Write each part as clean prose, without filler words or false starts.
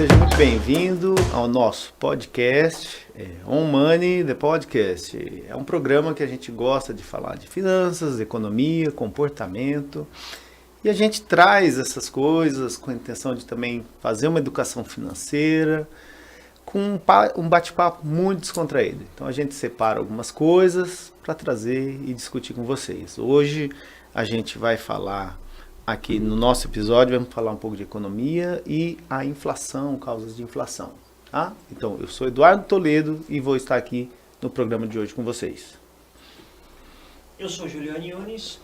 seja muito bem-vindo ao nosso podcast, On Money, The Podcast. É um programa que a gente gosta de falar de finanças, economia, comportamento. E a gente traz essas coisas com a intenção de também fazer uma educação financeira, com um bate-papo muito descontraído. Então a gente separa algumas coisas para trazer e discutir com vocês. Hoje a gente vai falar aqui no nosso episódio, vamos falar um pouco de economia e a inflação, causas de inflação. Tá? Então eu sou Eduardo Toledo e vou estar aqui no programa de hoje com vocês. Eu sou Juliano Yunis,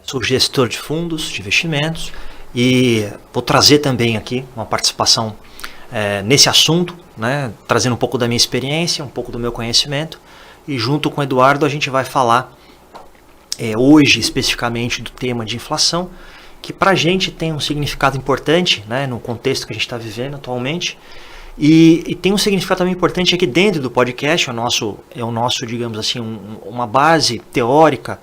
sou gestor de fundos de investimentos e vou trazer também aqui uma participação nesse assunto, né, trazendo um pouco da minha experiência, um pouco do meu conhecimento, e junto com o Eduardo a gente vai falar hoje especificamente do tema de inflação, que para a gente tem um significado importante, né, no contexto que a gente está vivendo atualmente, e tem um significado também importante aqui dentro do podcast, é o nosso, digamos assim, uma base teórica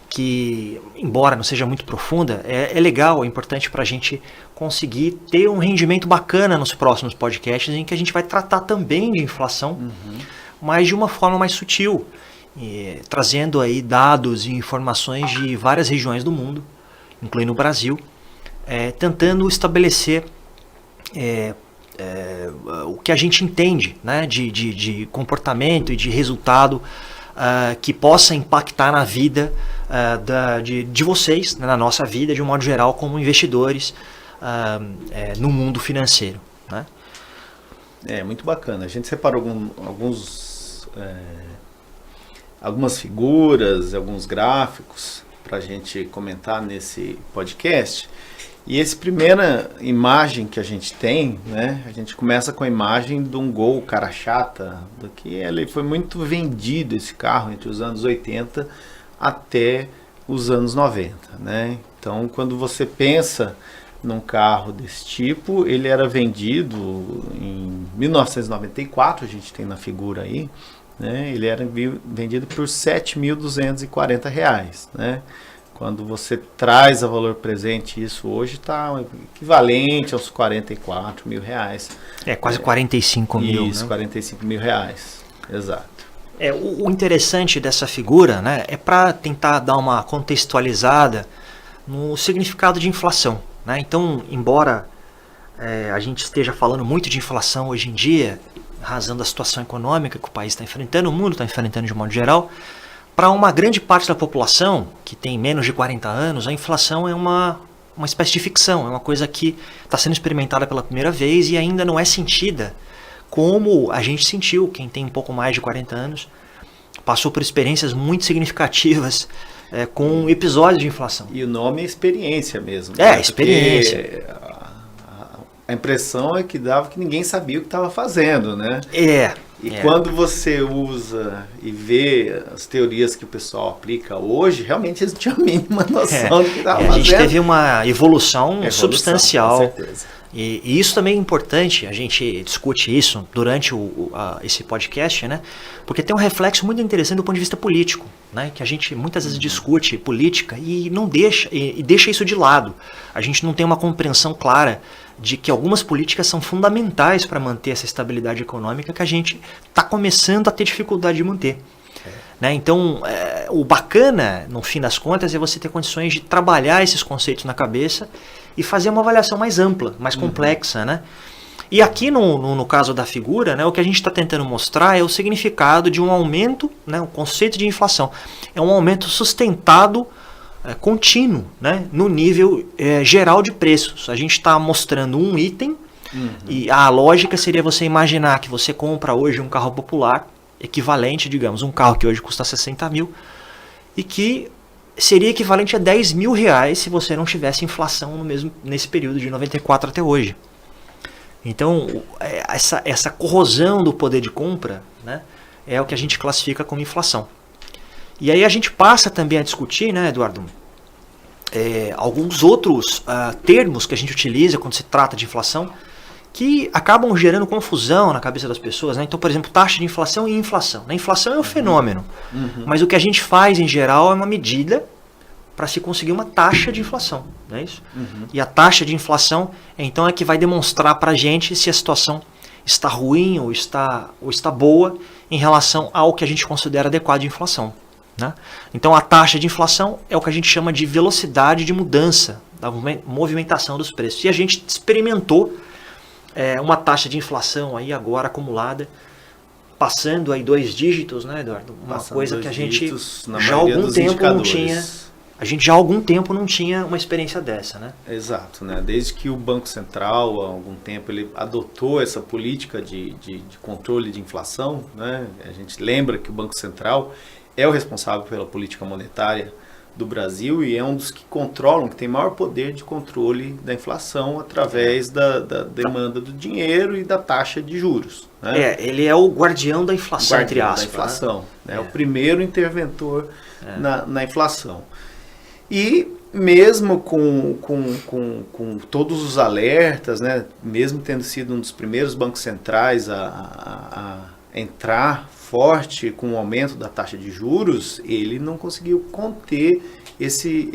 que, embora não seja muito profunda, é legal, é importante para a gente conseguir ter um rendimento bacana nos próximos podcasts, em que a gente vai tratar também de inflação, mas de uma forma mais sutil, trazendo aí dados e informações de várias regiões do mundo, incluindo o Brasil, tentando estabelecer o que a gente entende, né, de comportamento e de resultado que possa impactar na vida de vocês, né, na nossa vida de um modo geral como investidores no mundo financeiro. Né? Muito bacana. A gente separou algumas figuras, alguns gráficos para a gente comentar nesse podcast. E essa primeira imagem que a gente tem, né, a gente começa com a imagem de um Gol cara chata, que ele foi muito vendido, esse carro, entre os anos 80 até os anos 90. Né? Então, quando você pensa num carro desse tipo, ele era vendido em 1994, a gente tem na figura aí, né? Ele era vendido por R$ 7.240, né? Quando você traz a valor presente, isso hoje está equivalente aos 44 mil reais. Quase 45 mil. Isso, né? 45 mil reais, exato. O interessante dessa figura, né, é para tentar dar uma contextualizada no significado de inflação. Né? Então, embora a gente esteja falando muito de inflação hoje em dia, razão da situação econômica que o país está enfrentando, o mundo está enfrentando de modo geral, para uma grande parte da população, que tem menos de 40 anos, a inflação é uma espécie de ficção, é uma coisa que está sendo experimentada pela primeira vez e ainda não é sentida como a gente sentiu. Quem tem um pouco mais de 40 anos passou por experiências muito significativas com episódios de inflação. E o nome é experiência mesmo. Experiência. A impressão é que dava que ninguém sabia o que estava fazendo, né? Quando você usa e vê as teorias que o pessoal aplica hoje, realmente eles não tinham a mínima noção do que estava fazendo. A gente teve uma evolução substancial. Com certeza. E isso também é importante, a gente discute isso durante esse podcast, né? Porque tem um reflexo muito interessante do ponto de vista político, né? Que a gente muitas vezes discute política e não deixa isso de lado. A gente não tem uma compreensão clara de que algumas políticas são fundamentais para manter essa estabilidade econômica que a gente está começando a ter dificuldade de manter. Né? Então, o bacana, no fim das contas, é você ter condições de trabalhar esses conceitos na cabeça e fazer uma avaliação mais ampla, mais complexa. Né? E aqui, no caso da figura, né, o que a gente está tentando mostrar é o significado de um aumento, né, o conceito de inflação. É um aumento sustentado, contínuo, né, no nível geral de preços. A gente está mostrando um item e a lógica seria você imaginar que você compra hoje um carro popular, equivalente, digamos, um carro que hoje custa 60 mil e que seria equivalente a 10 mil reais se você não tivesse inflação nesse período de 94 até hoje. Então, essa corrosão do poder de compra, né, é o que a gente classifica como inflação. E aí a gente passa também a discutir, né, Eduardo, alguns outros termos que a gente utiliza quando se trata de inflação, que acabam gerando confusão na cabeça das pessoas. Né? Então, por exemplo, taxa de inflação e inflação. A inflação é um fenômeno, mas o que a gente faz em geral é uma medida para se conseguir uma taxa de inflação, não é isso? E a taxa de inflação, então, é que vai demonstrar para a gente se a situação está ruim ou está boa em relação ao que a gente considera adequado de inflação, né? Então, a taxa de inflação é o que a gente chama de velocidade de mudança da movimentação dos preços. E a gente experimentou uma taxa de inflação aí agora acumulada, passando aí 2 dígitos, né, Eduardo? Uma coisa que a gente já há algum tempo não tinha. A gente já há algum tempo não tinha uma experiência dessa, né? Exato, né? Desde que o Banco Central, há algum tempo, ele adotou essa política de controle de inflação, né? A gente lembra que o Banco Central é o responsável pela política monetária do Brasil e é um dos que controlam, que tem maior poder de controle da inflação através da demanda do dinheiro e da taxa de juros, né? Ele é o guardião da inflação, entre aspas. Da inflação, né? É o primeiro interventor na inflação. E mesmo com todos os alertas, né, mesmo tendo sido um dos primeiros bancos centrais a entrar forte com o aumento da taxa de juros, ele não conseguiu conter esse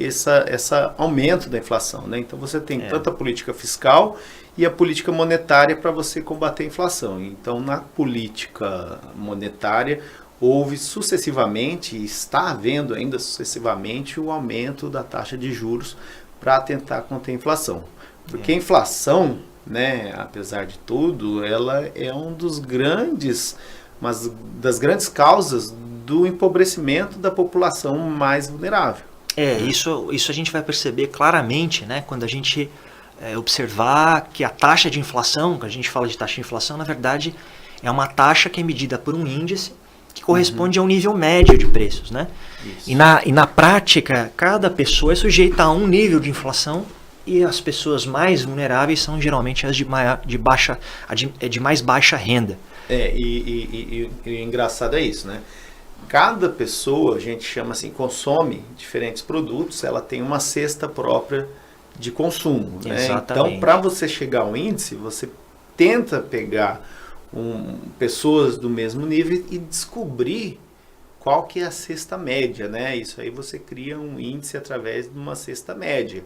aumento da inflação, né? Então você tem tanto a política fiscal e a política monetária para você combater a inflação. Então na política monetária houve sucessivamente, e está havendo ainda sucessivamente, o aumento da taxa de juros para tentar conter a inflação. Porque a inflação, né, apesar de tudo, ela é um dos das grandes causas do empobrecimento da população mais vulnerável. Isso a gente vai perceber claramente, né, quando a gente observar que a taxa de inflação, que a gente fala de taxa de inflação, na verdade é uma taxa que é medida por um índice que corresponde a um nível médio de preços, né? E na prática, cada pessoa é sujeita a um nível de inflação e as pessoas mais vulneráveis são geralmente as de mais baixa renda. E o engraçado é isso, né? Cada pessoa, a gente chama assim, consome diferentes produtos, ela tem uma cesta própria de consumo, né? Então, para você chegar ao índice, você tenta pegar pessoas do mesmo nível e descobrir qual que é a cesta média, né? Isso aí você cria um índice através de uma cesta média.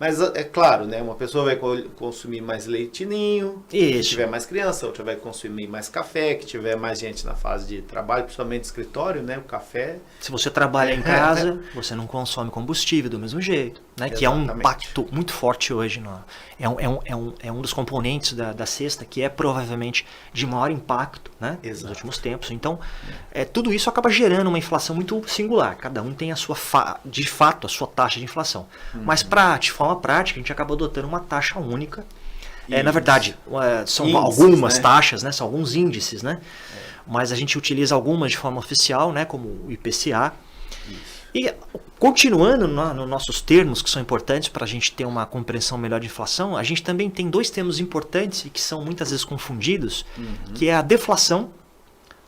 Mas é claro, né? Uma pessoa vai consumir mais leite ninho, que tiver mais criança, outra vai consumir mais café, que tiver mais gente na fase de trabalho, principalmente escritório, né? O café. Se você trabalha em casa, você não consome combustível do mesmo jeito, né? Exatamente. Que é um impacto muito forte hoje. É um dos componentes da cesta que é provavelmente de maior impacto, né? Nos últimos tempos. Então, tudo isso acaba gerando uma inflação muito singular. Cada um tem a sua de fato a sua taxa de inflação. Mas de forma prática, a gente acaba adotando uma taxa única. Na verdade, são índices, algumas, né? Taxas, né? São alguns índices, né? Mas a gente utiliza algumas de forma oficial, né? Como o IPCA. E continuando nos nossos termos, que são importantes para a gente ter uma compreensão melhor de inflação, a gente também tem 2 termos importantes e que são muitas vezes confundidos, que é a deflação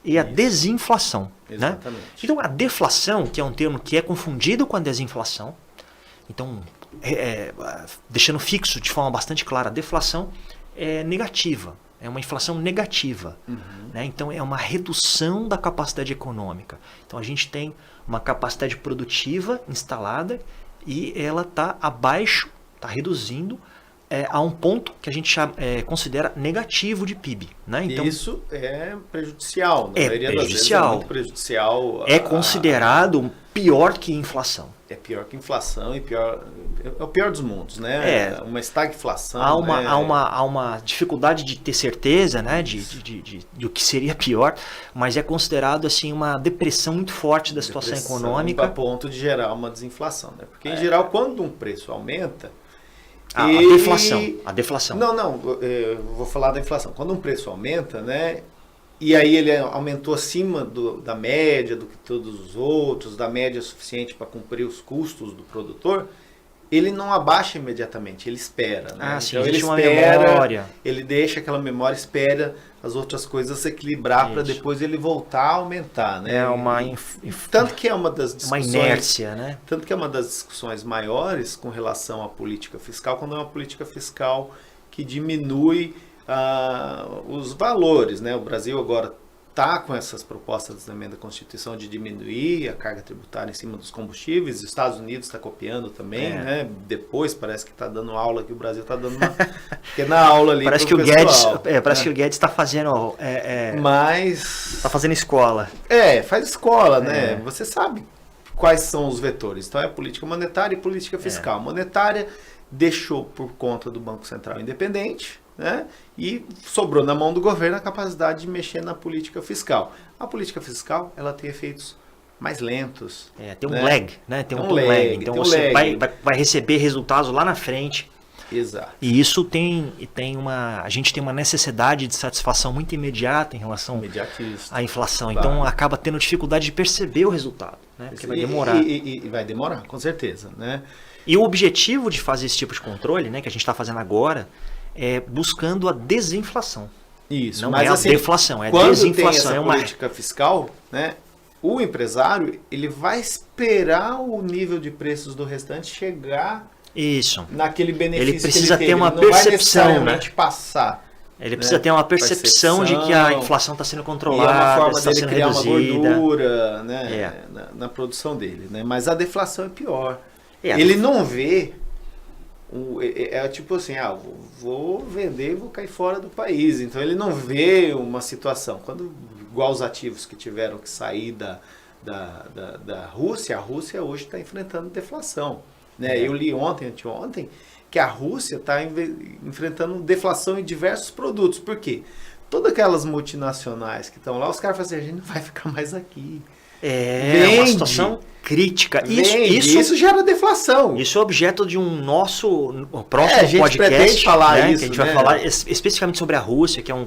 e a desinflação. Exatamente. Né? Então, a deflação, que é um termo que é confundido com a desinflação, então, deixando fixo de forma bastante clara, a deflação é negativa, é uma inflação negativa. Né? Então, é uma redução da capacidade econômica. Então, a gente tem uma capacidade produtiva instalada e ela está abaixo, está reduzindo a um ponto que a gente considera negativo de PIB. Né? Então, isso é prejudicial. Na maioria das vezes prejudicial. É muito prejudicial. É considerado pior que inflação. É pior que inflação e é o pior dos mundos, né? Uma estagflação. Há uma dificuldade de ter certeza, né, do que seria pior, mas é considerado assim uma depressão muito forte da situação econômica. A ponto de gerar uma desinflação, né? Porque em geral, quando um preço aumenta, a deflação. Eu vou falar da inflação. Quando um preço aumenta, né? E aí ele aumentou acima da média do que todos os outros, da média suficiente para cumprir os custos do produtor, ele não abaixa imediatamente, ele espera. Né? Sim, então ele espera, memória. Ele deixa aquela memória, espera as outras coisas se equilibrar para depois ele voltar a aumentar. Né? Tanto que é uma das discussões, uma inércia, né? Tanto que é uma das discussões maiores com relação à política fiscal, quando é uma política fiscal que diminui os valores, né? O Brasil agora está com essas propostas da emenda à Constituição de diminuir a carga tributária em cima dos combustíveis. Os Estados Unidos está copiando também, né? Depois parece que está dando aula, que o Brasil está dando uma pequena aula ali. Parece que o Guedes, parece que o Guedes está fazendo, mas está fazendo escola. Faz escola, né? Você sabe quais são os vetores. Então é política monetária e política fiscal. Monetária deixou por conta do Banco Central independente, né? E sobrou na mão do governo a capacidade de mexer na política fiscal. A política fiscal, ela tem efeitos mais lentos. Tem um lag, né? Tem um lag. Então você vai receber resultados lá na frente. Exato. E isso a gente tem uma necessidade de satisfação muito imediata em relação à inflação. Claro. Então acaba tendo dificuldade de perceber o resultado, né? Porque vai demorar. E vai demorar, com certeza, né? E o objetivo de fazer esse tipo de controle, né, que a gente está fazendo agora, é buscando a desinflação. Isso. Não mas, é a assim, deflação, é a quando desinflação. Tem essa política fiscal, né? O empresário, ele vai esperar o nível de preços do restante chegar naquele benefício. Ele precisa que ele ter uma ele não percepção, vai necessariamente né? Passar. Ele precisa ter uma percepção de que a inflação está sendo controlada, e é uma forma está dele sendo criar reduzida. Uma gordura, né? Na produção dele, né? Mas a deflação é pior. É, ele não vê, tipo assim, vou vender e vou cair fora do país. Então ele não vê uma situação. Igual os ativos que tiveram que sair da Rússia, a Rússia hoje está enfrentando deflação. Né? Eu li anteontem, que a Rússia está enfrentando deflação em diversos produtos. Por quê? Todas aquelas multinacionais que estão lá, os caras falam assim, a gente não vai ficar mais aqui. É uma situação crítica. Isso gera deflação. Isso é objeto de um nosso próximo a gente podcast. Pretende falar né? isso, que a gente né? vai falar especificamente sobre a Rússia, que é um.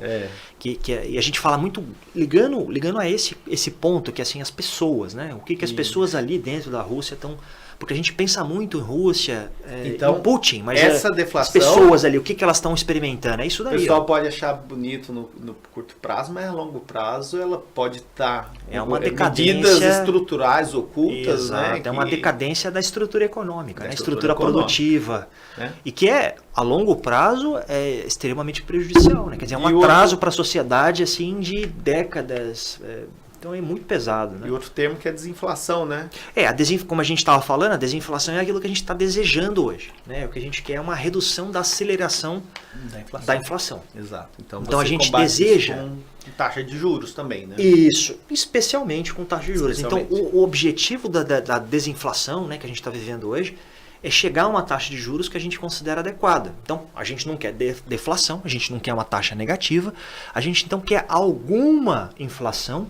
E a gente fala muito ligando a esse ponto, que assim, as pessoas, né? O que as pessoas ali dentro da Rússia estão. Porque a gente pensa muito em Rússia, em Putin, mas essa deflação, as pessoas ali, o que elas estão experimentando? É isso daí. O pessoal pode achar bonito no curto prazo, mas a longo prazo ela pode estar medidas estruturais ocultas. Exato, né? É uma decadência da estrutura econômica, da estrutura produtiva. Né? E que a longo prazo é extremamente prejudicial. Né? Quer dizer, é um atraso para a sociedade assim, de décadas. Então é muito pesado. Né? E outro termo que é desinflação, né? Como a gente estava falando, a desinflação é aquilo que a gente está desejando hoje. Né? O que a gente quer é uma redução da aceleração da inflação. Exato. Então a gente deseja... Com taxa de juros também, né? Isso, especialmente com taxa de juros. Então o objetivo da desinflação, né, que a gente está vivendo hoje é chegar a uma taxa de juros que a gente considera adequada. Então, a gente não quer deflação, a gente não quer uma taxa negativa, a gente então quer alguma inflação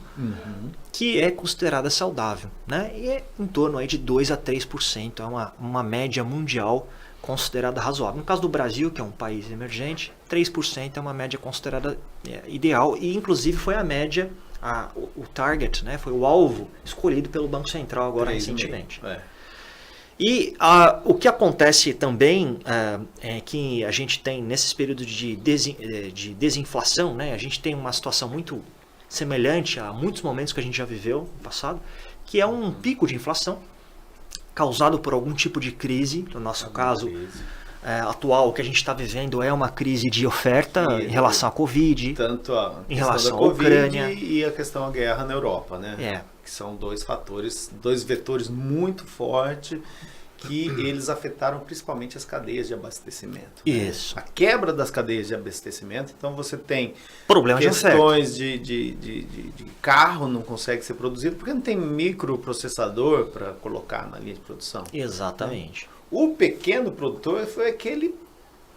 que é considerada saudável. Né? E é em torno aí de 2 a 3%, é uma média mundial considerada razoável. No caso do Brasil, que é um país emergente, 3% é uma média considerada ideal e inclusive foi a média, o target, né? Foi o alvo escolhido pelo Banco Central agora recentemente. E o que acontece também é que a gente tem, nesses períodos de desinflação, né, a gente tem uma situação muito semelhante a muitos momentos que a gente já viveu no passado, que é um pico de inflação causado por algum tipo de crise. No nosso caso atual, o que a gente está vivendo é uma crise de oferta em relação à Covid, tanto em relação à Ucrânia e a questão da guerra na Europa, né? Que são dois vetores muito fortes que eles afetaram principalmente as cadeias de abastecimento. Isso. Né? A quebra das cadeias de abastecimento, então você tem problemas questões de carro não consegue ser produzido porque não tem microprocessador para colocar na linha de produção. Exatamente. Né? O pequeno produtor foi aquele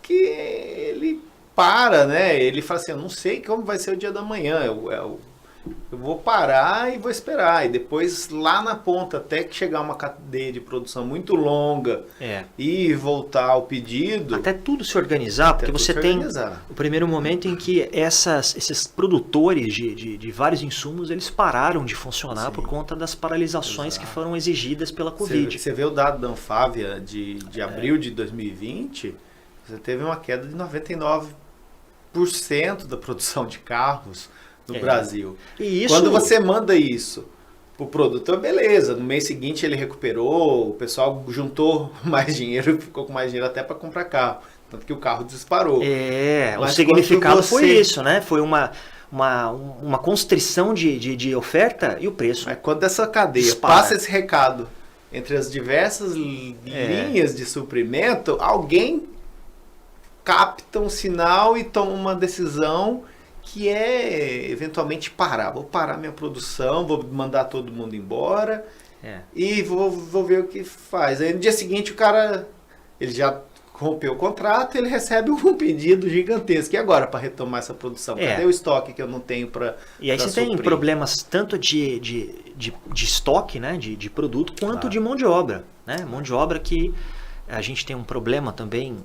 que ele para, né? Ele fala assim, eu não sei como vai ser o dia da manhã, eu vou parar e vou esperar. E depois lá na ponta, até que chegar uma cadeia de produção muito longa e voltar ao pedido. Até tudo se organizar, porque você tem o primeiro momento em que esses produtores de vários insumos, eles pararam de funcionar por conta das paralisações que foram exigidas pela Covid. Você vê o dado da Anfávia de abril de 2020, você teve uma queda de 99% da produção de carros no Brasil. E isso... Quando você manda isso pro produtor, beleza. No mês seguinte ele recuperou, o pessoal juntou mais dinheiro, ficou com mais dinheiro até para comprar carro. Tanto que o carro disparou. O significado foi isso, né? Foi uma constrição de oferta e o preço. Mas quando essa cadeia dispara. passa esse recado entre as diversas linhas de suprimento, alguém capta um sinal e toma uma decisão que é eventualmente parar. Vou parar minha produção, vou mandar todo mundo embora e vou ver o que faz. Aí no dia seguinte o cara, ele já rompeu o contrato, ele recebe um pedido gigantesco. E agora para retomar essa produção? Cadê o estoque que eu não tenho para E aí você tem problemas tanto de estoque, né, de produto, quanto de mão de obra. Né? Mão de obra que a gente tem um problema também,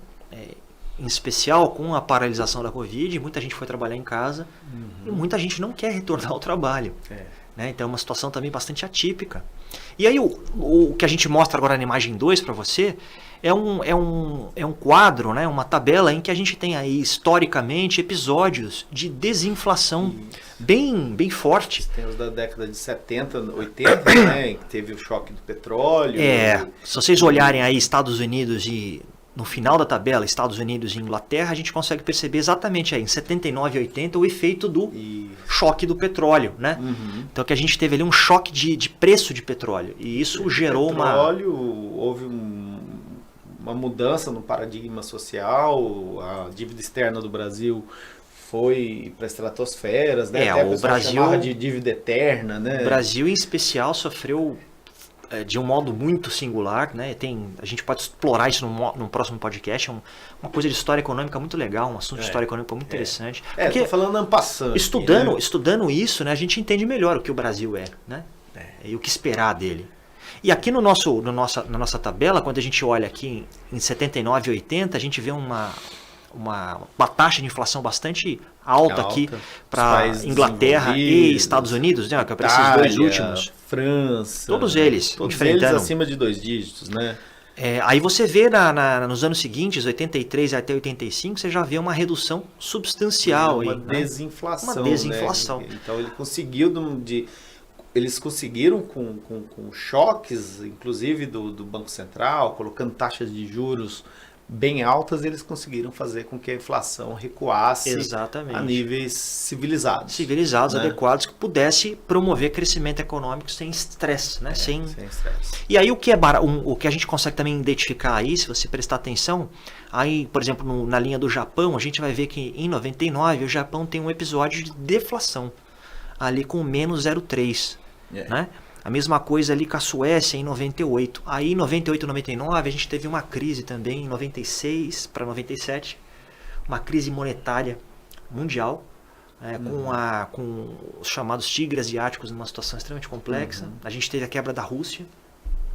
em especial com a paralisação da Covid. Muita gente foi trabalhar em casa e muita gente não quer retornar ao trabalho. Né? Então é uma situação também bastante atípica. E aí o que a gente mostra agora na imagem 2 para você é um quadro, né, uma tabela em que a gente tem aí historicamente episódios de desinflação bem forte. Tem os da década de 70, 80, né, que teve o choque do petróleo. Se vocês olharem aí Estados Unidos e no final da tabela, Estados Unidos e Inglaterra, a gente consegue perceber exatamente aí, em 79 e 80, o efeito do choque do petróleo, né? Então que a gente teve ali um choque de preço de petróleo. E isso gerou houve uma mudança no paradigma social, a dívida externa do Brasil foi para estratosferas, né? Até o Brasil chamava de dívida eterna, né? O Brasil em especial sofreu de um modo muito singular, né? A gente pode explorar isso no próximo podcast, uma coisa de história econômica muito legal, um assunto de história econômica muito interessante. Porque tô falando en passant. Estudando isso, né, a gente entende melhor o que o Brasil né? E o que esperar dele. E aqui na nossa tabela, quando a gente olha aqui em 79 e 80, a gente vê uma taxa de inflação bastante alta aqui para Inglaterra e Estados Unidos, né? Que aparecem esses dois últimos. França. Todos eles acima de 2 dígitos, né? Aí você vê nos anos seguintes, 83 até 85, você já vê uma redução substancial. Uma desinflação. Uma desinflação. Né? Então eles conseguiram com choques, inclusive do Banco Central, colocando taxas de juros bem altas, eles conseguiram fazer com que a inflação recuasse a níveis civilizados. Civilizados, né? Adequados, que pudesse promover crescimento econômico sem estresse. Né? Sem estresse. E aí o que a gente consegue também identificar aí, se você prestar atenção, aí, por exemplo, na linha do Japão, a gente vai ver que em 99 o Japão tem um episódio de deflação, ali com menos 0,3. Né? A mesma coisa ali com a Suécia em 98. Aí em 98 e 99 a gente teve uma crise também, em 96 para 97, uma crise monetária mundial, com os chamados tigres asiáticos numa situação extremamente complexa. A gente teve a quebra da Rússia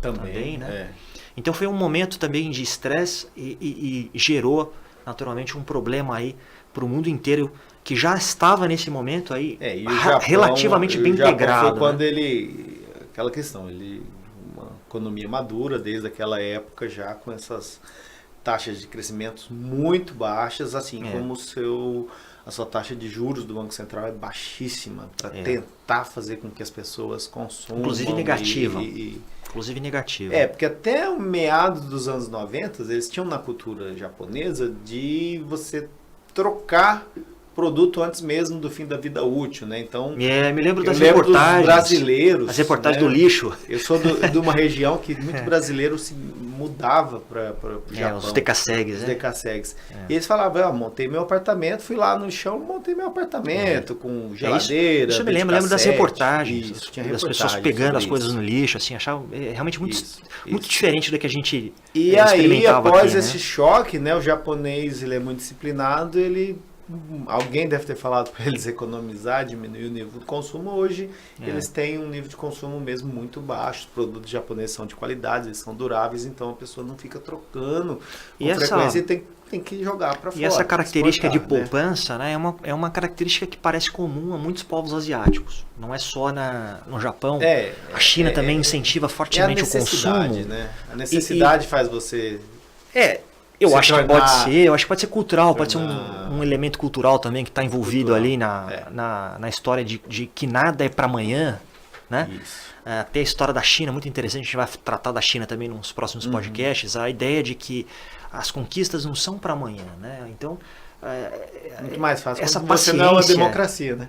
também, né? Então foi um momento também de estresse e gerou naturalmente um problema aí para o mundo inteiro, que já estava nesse momento aí relativamente bem integrado. Foi quando aquela questão, uma economia madura desde aquela época, já com essas taxas de crescimento muito baixas, assim como a sua taxa de juros do Banco Central é baixíssima, para tentar fazer com que as pessoas consumam. Inclusive negativa. Inclusive negativa. Porque até o meados dos anos 90, eles tinham na cultura japonesa de você trocar produto antes mesmo do fim da vida útil, né? Então, me lembro das reportagens brasileiros. As reportagens do lixo. Eu sou de uma região que muito brasileiro se mudava para o Japão. Os decassegues, né? E eles falavam, montei meu apartamento, fui lá no chão, montei meu apartamento com geladeira. Isso eu me lembro das reportagens, das pessoas pegando as coisas no lixo, assim, achava realmente muito diferente do que a gente experimentava. E aí, após aqui, esse choque, né, o japonês ele é muito disciplinado, alguém deve ter falado para eles economizar, diminuir o nível de consumo. Hoje eles têm um nível de consumo mesmo muito baixo. Os produtos japoneses são de qualidade, eles são duráveis, então a pessoa não fica trocando com frequência e tem que jogar para fora. E essa característica de poupança, né, é uma característica que parece comum a muitos povos asiáticos. Não é só no Japão. A China também incentiva fortemente o consumo. Né? A necessidade faz você... Eu acho que pode ser cultural, pode ser um elemento cultural também que está envolvido ali na história de que nada é para amanhã, né? Até a história da China, muito interessante, a gente vai tratar da China também nos próximos podcasts, a ideia de que as conquistas não são para amanhã, né? Então, Muito mais fácil essa quando você não é uma paciência. democracia, né?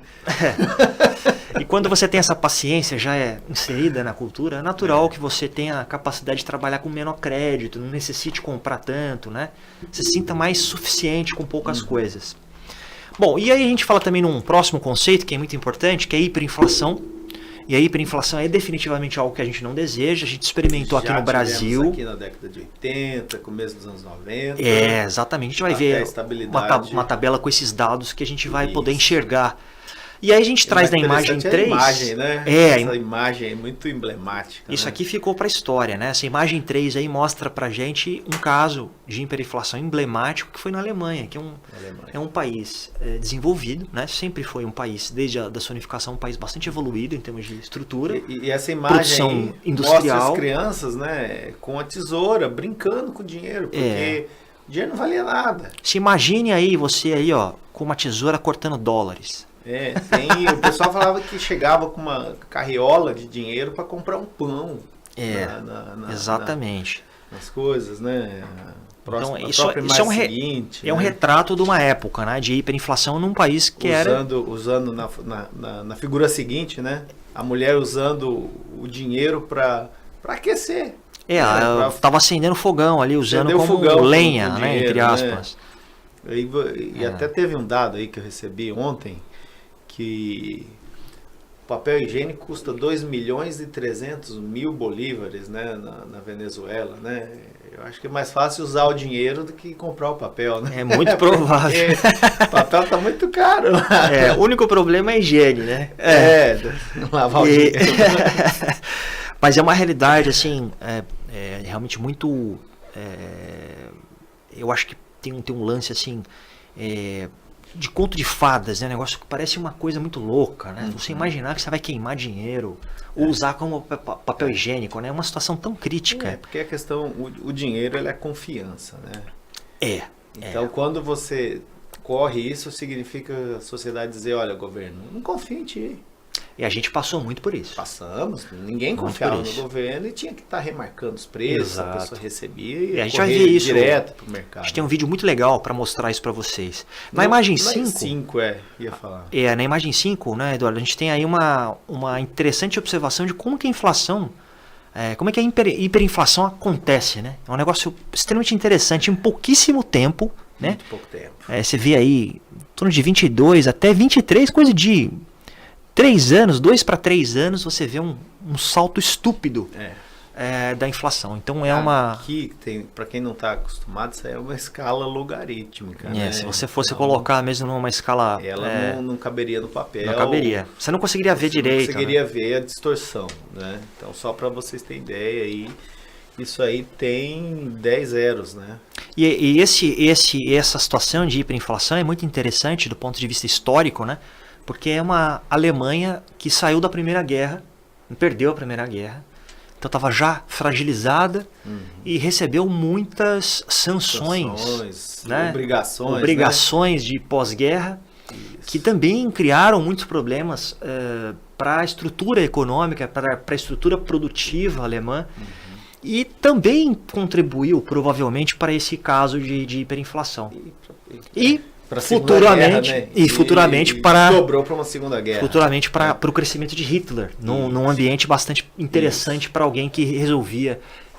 E quando você tem essa paciência já inserida na cultura, é natural que você tenha a capacidade de trabalhar com menor crédito, não necessite comprar tanto, né? Você se sinta mais suficiente com poucas coisas. Bom, e aí a gente fala também num próximo conceito que é muito importante, que é a hiperinflação. E a hiperinflação é definitivamente algo que a gente não deseja. A gente experimentou aqui no Brasil. Aqui na década de 80, começo dos anos 90. Exatamente. A gente vai ver uma tabela com esses dados que a gente vai poder enxergar. E aí a gente traz na imagem 3... A imagem, né? Essa imagem é muito emblemática. Isso aqui ficou para a história, né? Essa imagem 3 aí mostra pra gente um caso de hiperinflação emblemático que foi na Alemanha, que é um país desenvolvido, né? Sempre foi um país, desde a sua unificação, um país bastante evoluído em termos de estrutura. E essa imagem industrial. Mostra as crianças, né, com a tesoura, brincando com o dinheiro, porque o dinheiro não valia nada. Se imagine aí, você aí, ó, com uma tesoura cortando dólares. O pessoal falava que chegava com uma carriola de dinheiro para comprar um pão. Exatamente. Nas coisas, né? Então, isso é um retrato de uma época, né, de hiperinflação num país que usando na figura seguinte, né? A mulher usando o dinheiro para aquecer. Ela estava acendendo fogão ali, usando como fogão, lenha, dinheiro, né, entre aspas. Né? E até teve um dado aí que eu recebi ontem, que o papel higiênico custa 2.300.000 bolívares, né, na Venezuela, né? Eu acho que é mais fácil usar o dinheiro do que comprar o papel, né? É muito provável. O papel está muito caro. O único problema é a higiene, né? Lavar o dinheiro. Mas é uma realidade, assim, realmente muito... eu acho que tem um lance, assim... de conto de fadas, né? Um negócio que parece uma coisa muito louca, né? Você imaginar que você vai queimar dinheiro ou usar como papel higiênico, né? É uma situação tão crítica. Porque a questão, o dinheiro, ele é confiança, né? Então, quando você corre isso, significa a sociedade dizer, olha, governo, não confia em ti. E a gente passou muito por isso. Passamos, ninguém confiava no governo e tinha que estar remarcando os preços, Exato. A pessoa recebia e a gente vai ver isso direto para o mercado. A gente tem um vídeo muito legal para mostrar isso para vocês. Na imagem 5, ia falar. Na imagem 5, né, Eduardo, a gente tem aí uma interessante observação de como que a inflação, como é que a hiperinflação acontece, né? É um negócio extremamente interessante, em pouquíssimo tempo, né? Muito pouco tempo. Você vê aí, em torno de 22 até 23, coisa de 3 anos, 2 para 3 anos, você vê um salto estúpido da inflação. Então Aqui, para quem não está acostumado, isso aí é uma escala logarítmica. Né? Se você fosse colocar mesmo numa escala... Ela não caberia no papel. Não caberia. Você não conseguiria ver direito. Não conseguiria ver a distorção. Né? Então, só para vocês terem ideia aí, isso aí tem 10 zeros, né? E essa situação de hiperinflação é muito interessante do ponto de vista histórico, né? Porque é uma Alemanha que saiu da Primeira Guerra, perdeu a Primeira Guerra, então estava já fragilizada e recebeu muitas sanções, né? Obrigações de pós-guerra, que também criaram muitos problemas para a estrutura econômica, para a estrutura produtiva alemã, e também contribuiu provavelmente para esse caso de hiperinflação. Futuramente dobrou para uma segunda guerra. Futuramente para o crescimento de Hitler, num ambiente bastante interessante para alguém que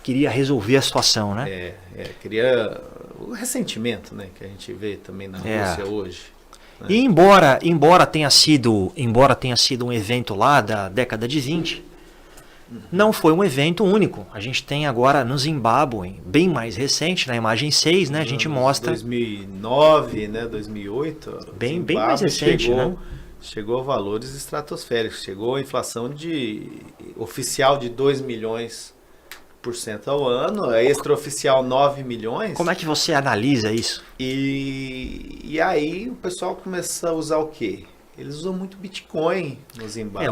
queria resolver a situação, né? Queria o ressentimento, né, que a gente vê também na Rússia hoje. Né? E embora tenha sido um evento lá da década de 20, não foi um evento único. A gente tem agora no Zimbábue, bem mais recente, na imagem 6, né, a gente mostra... 2009, né, 2008. Bem mais recente, né? Chegou a valores estratosféricos. Chegou a inflação oficial de 2% ao ano, a extraoficial 9 milhões. Como é que você analisa isso? E aí o pessoal começa a usar o quê? Eles usam muito Bitcoin no Zimbábue.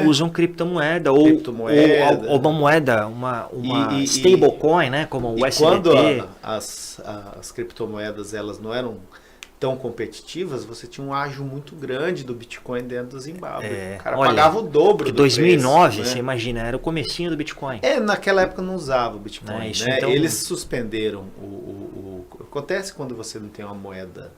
Usam criptomoeda ou uma moeda, uma stablecoin, né, como o USDT. Quando as criptomoedas elas não eram tão competitivas, você tinha um ágio muito grande do Bitcoin dentro do Zimbábue. O cara pagava o dobro do 2009, preço, né? Você imagina, era o comecinho do Bitcoin. Naquela época não usava o Bitcoin. Né? Então... Eles suspenderam acontece quando você não tem uma moeda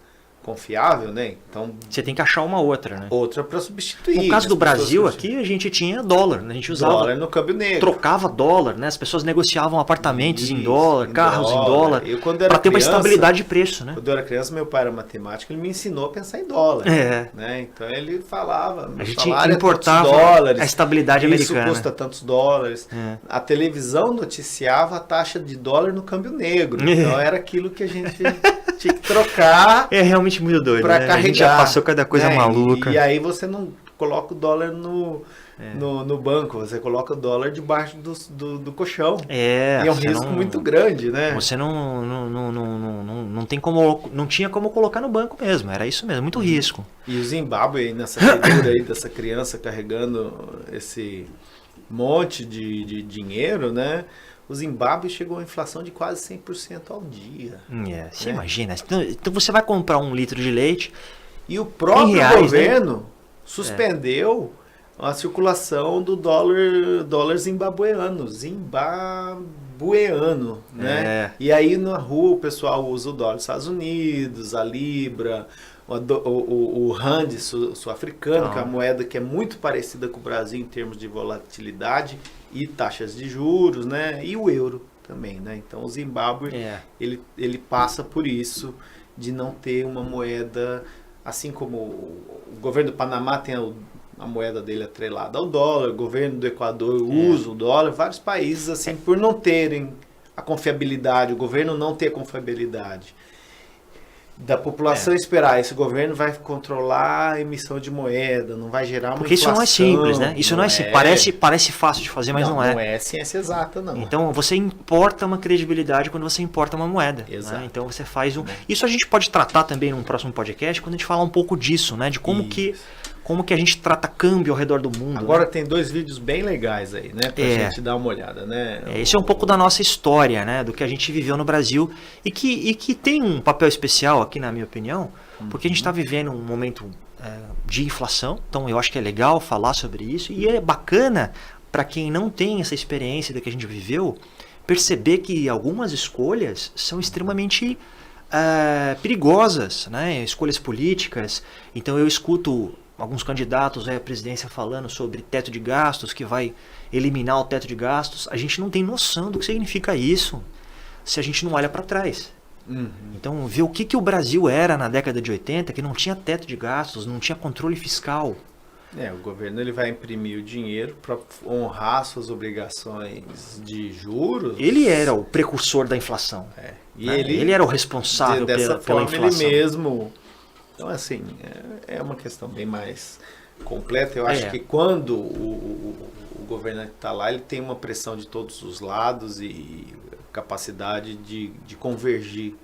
confiável, né? Então Você tem que achar uma outra, né? outra para substituir. No caso do As pessoas Brasil, substituem. aqui a gente tinha dólar, né? A gente usava, Dólar no câmbio negro. trocava dólar, né? As pessoas negociavam apartamentos em Isso, dólar, em carros em dólar, Eu, quando era para ter uma criança, estabilidade de preço, né? Quando eu era criança, meu pai era matemático, ele me ensinou a pensar em dólar. É. Né? Então ele falava, A gente salário importava é tantos dólares, a estabilidade isso americana. custa tantos dólares. É. A televisão noticiava a taxa de dólar no câmbio negro. Então era aquilo que a gente tinha que trocar É realmente muito doido, para né? carregar. A gente já passou cada coisa né? maluca. E aí você não coloca o dólar no banco, você coloca o dólar debaixo do colchão. É, E é um você risco não- muito grande, né? Você não tem como, não tinha como colocar no banco mesmo, era isso mesmo, muito risco. E o Zimbábue, aí, nessa figura aí dessa criança carregando esse monte de dinheiro, né? O Zimbábue chegou a inflação de quase 100% ao dia. Você imagina, então você vai comprar um litro de leite, E o próprio reais, governo suspendeu a circulação do dólar zimbabueano, né? É. E aí na rua o pessoal usa o dólar dos Estados Unidos, a libra, o rand sul-africano, que é uma moeda que é muito parecida com o Brasil em termos de volatilidade e taxas de juros, né? E o euro também, né? Então o Zimbábue ele passa por isso de não ter uma moeda, assim como o governo do Panamá tem a moeda dele atrelada ao dólar, o governo do Equador usa o dólar, vários países assim, por não terem a confiabilidade, o governo não ter a confiabilidade da população esperar, esse governo vai controlar a emissão de moeda, não vai gerar uma porque isso inflação. não é simples, né? Isso não é parece fácil de fazer, mas não é. Não é ciência exata, não. Então você importa uma credibilidade quando você importa uma moeda. Exato. Né? Então você faz um. Isso a gente pode tratar também num próximo podcast quando a gente falar um pouco disso, né? De como que a gente trata câmbio ao redor do mundo. Agora né? tem 2 vídeos bem legais aí, né? Pra gente dar uma olhada, né? Esse é um pouco da nossa história, né? Do que a gente viveu no Brasil e que tem um papel especial aqui, na minha opinião, porque a gente está vivendo um momento de inflação. Então eu acho que é legal falar sobre isso e é bacana para quem não tem essa experiência do que a gente viveu perceber que algumas escolhas são extremamente perigosas, né? Escolhas políticas. Então eu escuto alguns candidatos à presidência falando sobre teto de gastos, que vai eliminar o teto de gastos. A gente não tem noção do que significa isso se a gente não olha para trás. Então, ver o que o Brasil era na década de 80, que não tinha teto de gastos, não tinha controle fiscal. O governo ele vai imprimir o dinheiro para honrar suas obrigações de juros. Ele era o precursor da inflação. E né? Ele era o responsável dessa pela forma inflação. ele mesmo. Então, assim, é uma questão bem mais completa. Eu acho que quando o governante está lá, ele tem uma pressão de todos os lados e capacidade de convergir.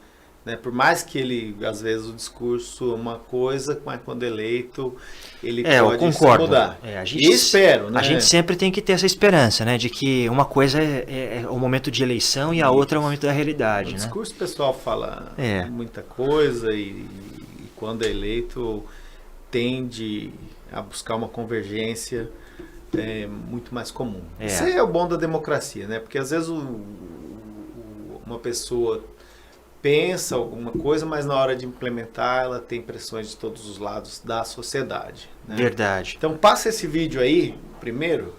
Né? Por mais que ele, às vezes, o discurso é uma coisa, mas quando eleito, ele pode se mudar. E espero, né? A gente sempre tem que ter essa esperança, né? De que uma coisa é o momento de eleição e a outra é o momento da realidade. O né? discurso pessoal fala muita coisa e quando é eleito tende a buscar uma convergência muito mais comum. Isso é o bom da democracia, né? Porque às vezes uma pessoa pensa alguma coisa, mas na hora de implementar ela tem pressões de todos os lados da sociedade. Né? Verdade. Então passa esse vídeo aí, primeiro,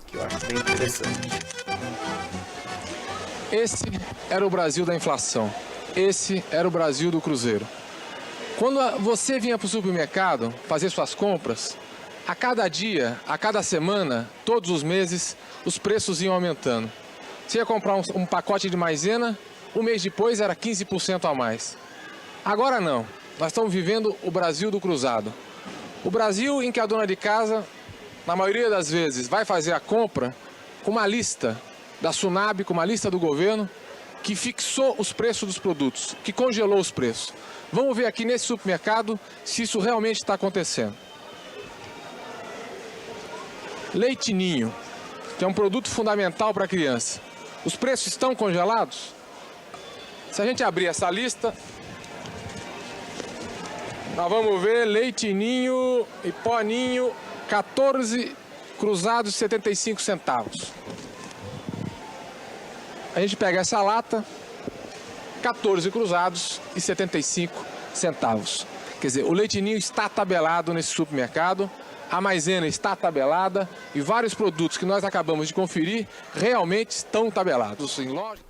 que eu acho bem interessante. Esse era o Brasil da inflação. Esse era o Brasil do Cruzeiro. Quando você vinha para o supermercado fazer suas compras, a cada dia, a cada semana, todos os meses, os preços iam aumentando. Você ia comprar um pacote de maisena, um mês depois era 15% a mais. Agora não. Nós estamos vivendo o Brasil do cruzado. O Brasil em que a dona de casa, na maioria das vezes, vai fazer a compra com uma lista da Sunab, com uma lista do governo, que fixou os preços dos produtos, que congelou os preços. Vamos ver aqui nesse supermercado se isso realmente está acontecendo. Leite Ninho, que é um produto fundamental para a criança. Os preços estão congelados? Se a gente abrir essa lista, nós vamos ver Leite Ninho e Pó Ninho, 14 cruzados 75 centavos. A gente pega essa lata, 14 cruzados e 75 centavos. Quer dizer, o leite ninho está tabelado nesse supermercado, a maisena está tabelada e vários produtos que nós acabamos de conferir realmente estão tabelados em loja.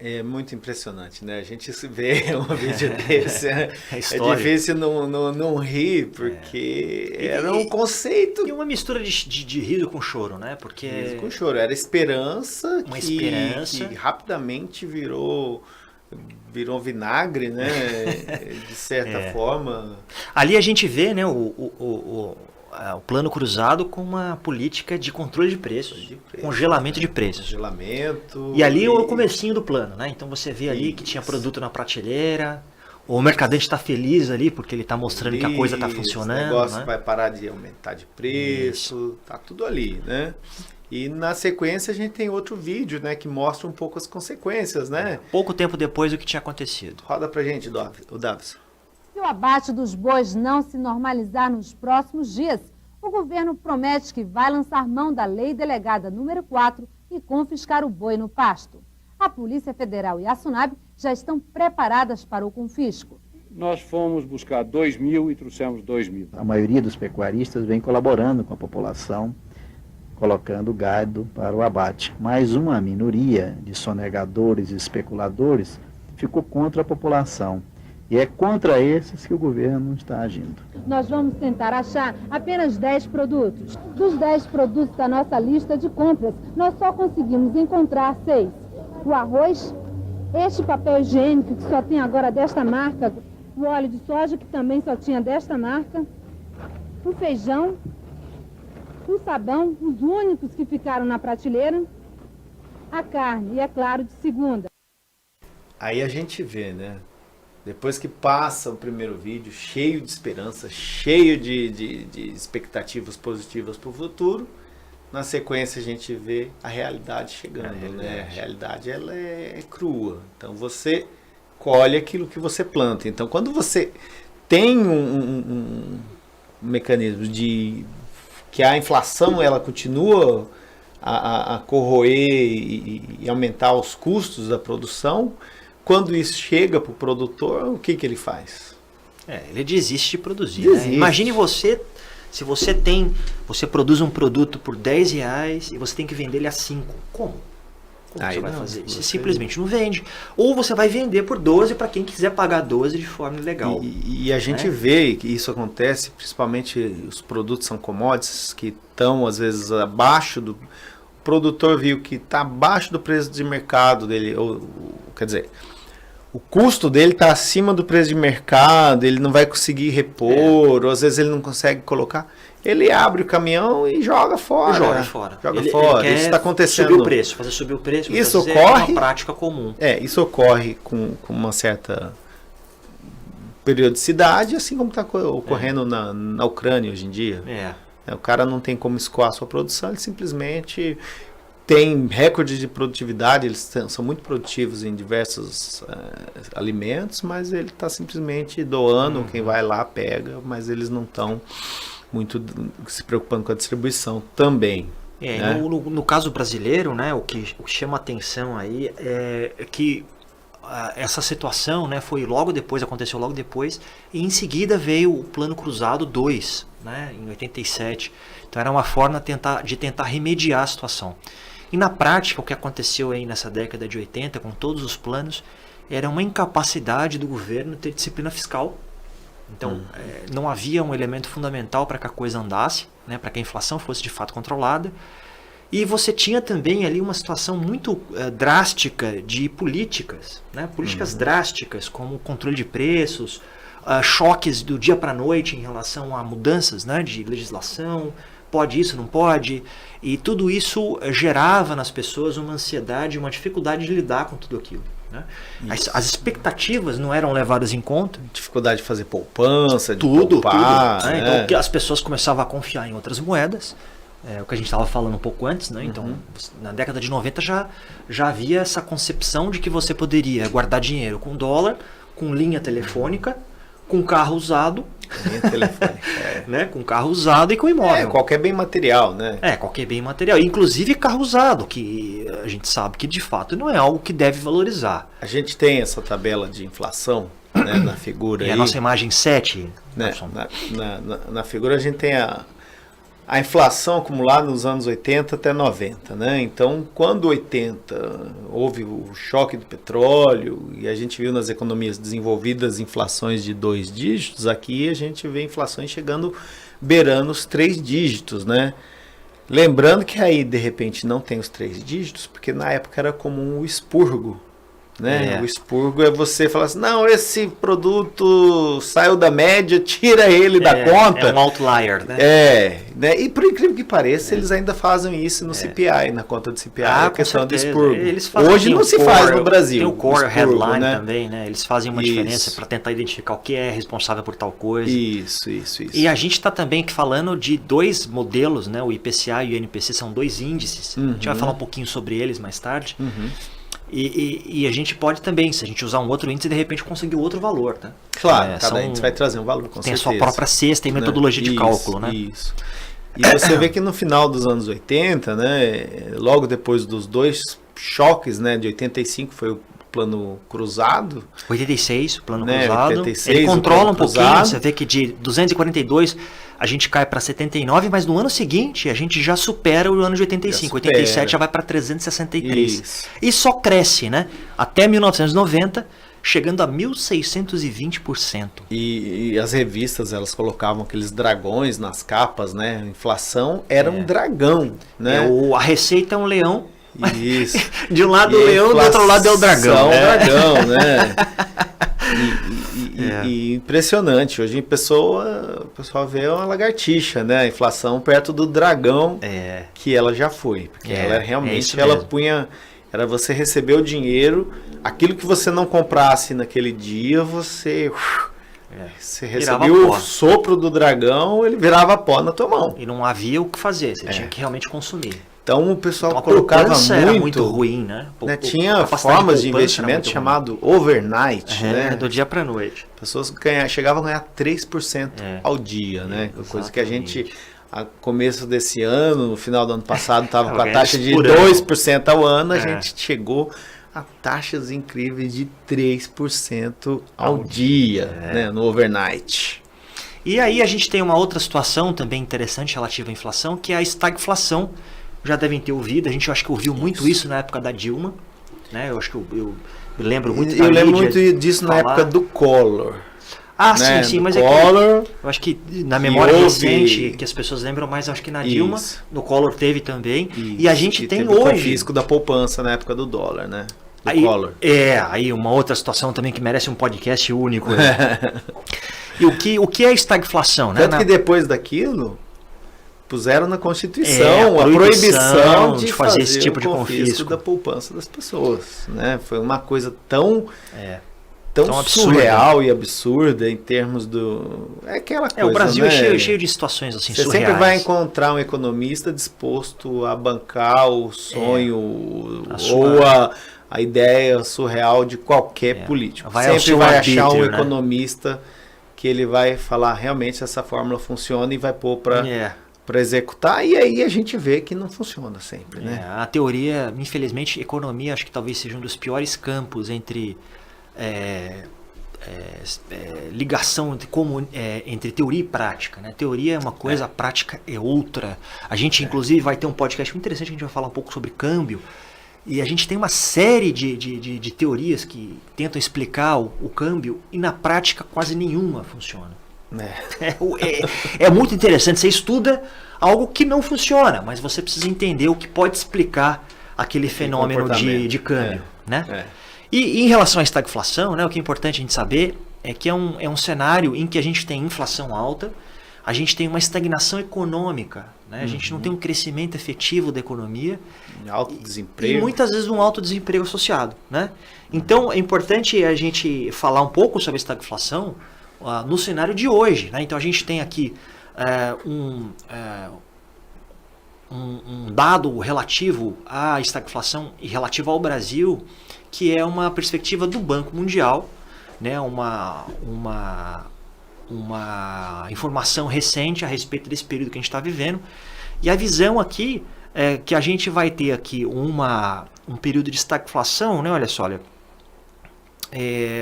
É muito impressionante, né? A gente se vê um vídeo desse, é difícil não rir, porque era um conceito. E uma mistura de riso com choro, né? Porque riso com choro, era esperança, uma esperança que rapidamente virou vinagre, né? De certa forma. Ali a gente vê, né, o plano cruzado com uma política de controle de preços, congelamento de preços. Congelamento. E ali é o comecinho do plano, né? Então você vê ali que tinha produto na prateleira, o mercadante está feliz ali porque ele está mostrando que a coisa está funcionando. O negócio, né? Vai parar de aumentar de preço, tá tudo ali, né? E na sequência a gente tem outro vídeo, né, que mostra um pouco as consequências, né? Pouco tempo depois do que tinha acontecido. Roda pra gente, o Davison. Se o abate dos bois não se normalizar nos próximos dias, o governo promete que vai lançar mão da Lei Delegada número 4 e confiscar o boi no pasto. A Polícia Federal e a SUNAB já estão preparadas para o confisco. Nós fomos buscar 2.000 e trouxemos 2.000. A maioria dos pecuaristas vem colaborando com a população, colocando gado para o abate. Mas uma minoria de sonegadores e especuladores ficou contra a população. E é contra esses que o governo está agindo. Nós vamos tentar achar apenas 10 produtos. Dos 10 produtos da nossa lista de compras, nós só conseguimos encontrar 6. O arroz, este papel higiênico que só tem agora desta marca, o óleo de soja que também só tinha desta marca, o feijão, o sabão, os únicos que ficaram na prateleira, a carne e, é claro, de segunda. Aí a gente vê, né? Depois que passa o primeiro vídeo, cheio de esperança, cheio de expectativas positivas para o futuro, na sequência a gente vê a realidade chegando, né? A realidade ela é crua. Então você colhe aquilo que você planta. Então quando você tem um mecanismo de que a inflação ela continua a corroer e aumentar os custos da produção, quando isso chega para o produtor, o que ele faz? Ele desiste de produzir. Desiste. Né? Imagine você, se você produz um produto por R$10 e você tem que vender ele a 5. Como? Como você vai fazer isso? Você simplesmente não vende. Ou você vai vender por 12 para quem quiser pagar 12 de forma legal. E a gente vê que isso acontece, principalmente os produtos são commodities que estão às vezes abaixo do... O produtor viu que está abaixo do preço de mercado dele, quer dizer... O custo dele está acima do preço de mercado, ele não vai conseguir repor, ou às vezes ele não consegue colocar. Ele abre o caminhão e joga fora. Joga fora. Isso está acontecendo. Subir o preço, fazer subir o preço. Isso ocorre. É uma prática comum. Isso ocorre com uma certa periodicidade, assim como está ocorrendo na Ucrânia hoje em dia. O cara não tem como escoar a sua produção, ele simplesmente... Tem recorde de produtividade, eles são muito produtivos em diversos alimentos, mas ele está simplesmente doando, quem vai lá pega, mas eles não estão muito se preocupando com a distribuição também. Né? No caso brasileiro, né, o que chama atenção aí é que essa situação, né, aconteceu logo depois, e em seguida veio o Plano Cruzado 2, né, em 87. Então era uma forma de tentar remediar a situação. E na prática, o que aconteceu aí nessa década de 80, com todos os planos, era uma incapacidade do governo ter disciplina fiscal. Então, não havia um elemento fundamental para que a coisa andasse, né, para que a inflação fosse de fato controlada. E você tinha também ali uma situação muito drástica de políticas, né, políticas drásticas, como controle de preços, choques do dia para a noite em relação a mudanças, né, de legislação, pode isso, não pode, e tudo isso gerava nas pessoas uma ansiedade, uma dificuldade de lidar com tudo aquilo. Né? As expectativas não eram levadas em conta. Dificuldade de fazer poupança, de poupar. Tudo, né? Então as pessoas começavam a confiar em outras moedas, o que a gente estava falando um pouco antes, né? Então na década de 90 já havia essa concepção de que você poderia guardar dinheiro com dólar, com linha telefônica, com carro usado, Linha telefônica. né? Com carro usado e com imóvel. Qualquer bem material, né? Qualquer bem material. Inclusive carro usado, que a gente sabe que de fato não é algo que deve valorizar. A gente tem essa tabela de inflação, né, na figura E aí. a nossa imagem 7, Né, Nelson, na figura a gente tem a inflação acumulada nos anos 80 até 90, né? Então, quando 80 houve o choque do petróleo e a gente viu nas economias desenvolvidas inflações de 2 dígitos, aqui a gente vê inflações chegando beirando os 3 dígitos, né? Lembrando que aí, de repente, não tem os 3 dígitos, porque na época era comum o expurgo, né? O expurgo é você falar assim, não, esse produto saiu da média, tira ele da conta. É um outlier, né? Né? E por incrível que pareça, eles ainda fazem isso no CPI, na conta do CPI, a questão do expurgo. Hoje não se faz no Brasil. Tem o core expurgo, headline, né? também, né? Eles fazem uma diferença para tentar identificar o que é responsável por tal coisa. Isso. E a gente está também aqui falando de 2 modelos, né? O IPCA e o INPC são 2 índices. A gente vai falar um pouquinho sobre eles mais tarde. E a gente pode também, se a gente usar um outro índice, de repente conseguir outro valor, né? Claro, cada índice vai trazer um valor, com tem certeza. A sua própria cesta e metodologia de cálculo, né? Isso. E você vê que no final dos anos 80, né, logo depois dos 2 choques, né, de 85 foi o plano cruzado. 86, o plano né, cruzado. 86, ele controla um pouquinho, cruzado. você vê que de 242 a gente cai para 79, mas no ano seguinte a gente já supera o ano de 85. 87 já vai para 363. Isso. E só cresce, né? Até 1990, chegando a 1.620%. E as revistas, elas colocavam aqueles dragões nas capas, né? A inflação era um dragão, né? A receita é um leão. Isso. De um lado o leão, do outro lado é o dragão. Dragão, né? E impressionante. Hoje o pessoal vê uma lagartixa, né? A inflação perto do dragão que ela já foi. Porque ela realmente, ela punha... Era você receber o dinheiro, aquilo que você não comprasse naquele dia, você recebia o sopro do dragão, ele virava pó na tua mão. E não havia o que fazer, você tinha que realmente consumir. Então o pessoal a colocava era muito ruim, né? Tinha formas de investimento chamado overnight, né? Do dia para noite. Pessoas chegavam a ganhar 3% ao dia, né? Coisa que a gente, a começo desse ano, no final do ano passado, estava com a taxa de 2% ao ano, a gente chegou a taxas incríveis de 3% ao dia, né? No overnight. E aí a gente tem uma outra situação também interessante relativa à inflação, que é a estagflação. Já devem ter ouvido, a gente acho que ouviu muito isso na época da Dilma, né? Eu acho que eu lembro muito Eu lembro muito disso na época do Collor. Né? Sim, mas Collor, eu acho que na memória recente, que as pessoas lembram mais, eu acho que na Dilma, no Collor teve também, e a gente tem hoje... o confisco da poupança na época do dólar, né? Aí, aí uma outra situação também que merece um podcast único. E o que é a estagflação? Tanto né? que depois daquilo... puseram na Constituição a proibição de fazer esse tipo de confisco da poupança das pessoas, né? Foi uma coisa tão surreal e absurda em termos do... É aquela coisa, o Brasil né? é cheio de situações assim Você surreais. sempre vai encontrar um economista disposto a bancar o sonho ou a ideia surreal de qualquer político. Sempre vai achar um economista que ele vai falar realmente essa fórmula funciona e vai pôr para executar, e aí a gente vê que não funciona sempre, né? A teoria, infelizmente, economia acho que talvez seja um dos piores campos entre ligação entre teoria e prática, né? Teoria é uma coisa, a prática é outra. A gente inclusive vai ter um podcast muito interessante, a gente vai falar um pouco sobre câmbio, e a gente tem uma série de teorias que tentam explicar o câmbio, e na prática quase nenhuma funciona. É muito interessante, você estuda algo que não funciona, mas você precisa entender o que pode explicar aquele fenômeno de câmbio, né? E em relação à estagflação, né, o que é importante a gente saber é que é um cenário em que a gente tem inflação alta, a gente tem uma estagnação econômica, né? A gente não tem um crescimento efetivo da economia, alto desemprego, e muitas vezes um alto desemprego associado, né? Então é importante a gente falar um pouco sobre a estagflação no cenário de hoje, né? Então a gente tem aqui um dado relativo à estagflação e relativo ao Brasil, que é uma perspectiva do Banco Mundial, né? uma informação recente a respeito desse período que a gente está vivendo. E a visão aqui é que a gente vai ter aqui um período de estagflação, né? Olha só,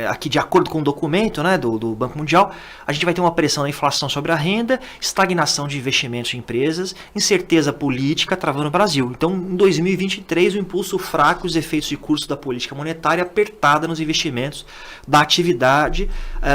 aqui de acordo com o documento, né, do Banco Mundial, a gente vai ter uma pressão da inflação sobre a renda, estagnação de investimentos em empresas, incerteza política travando o Brasil. Então, em 2023, o impulso fraco e os efeitos de curso da política monetária apertada nos investimentos da atividade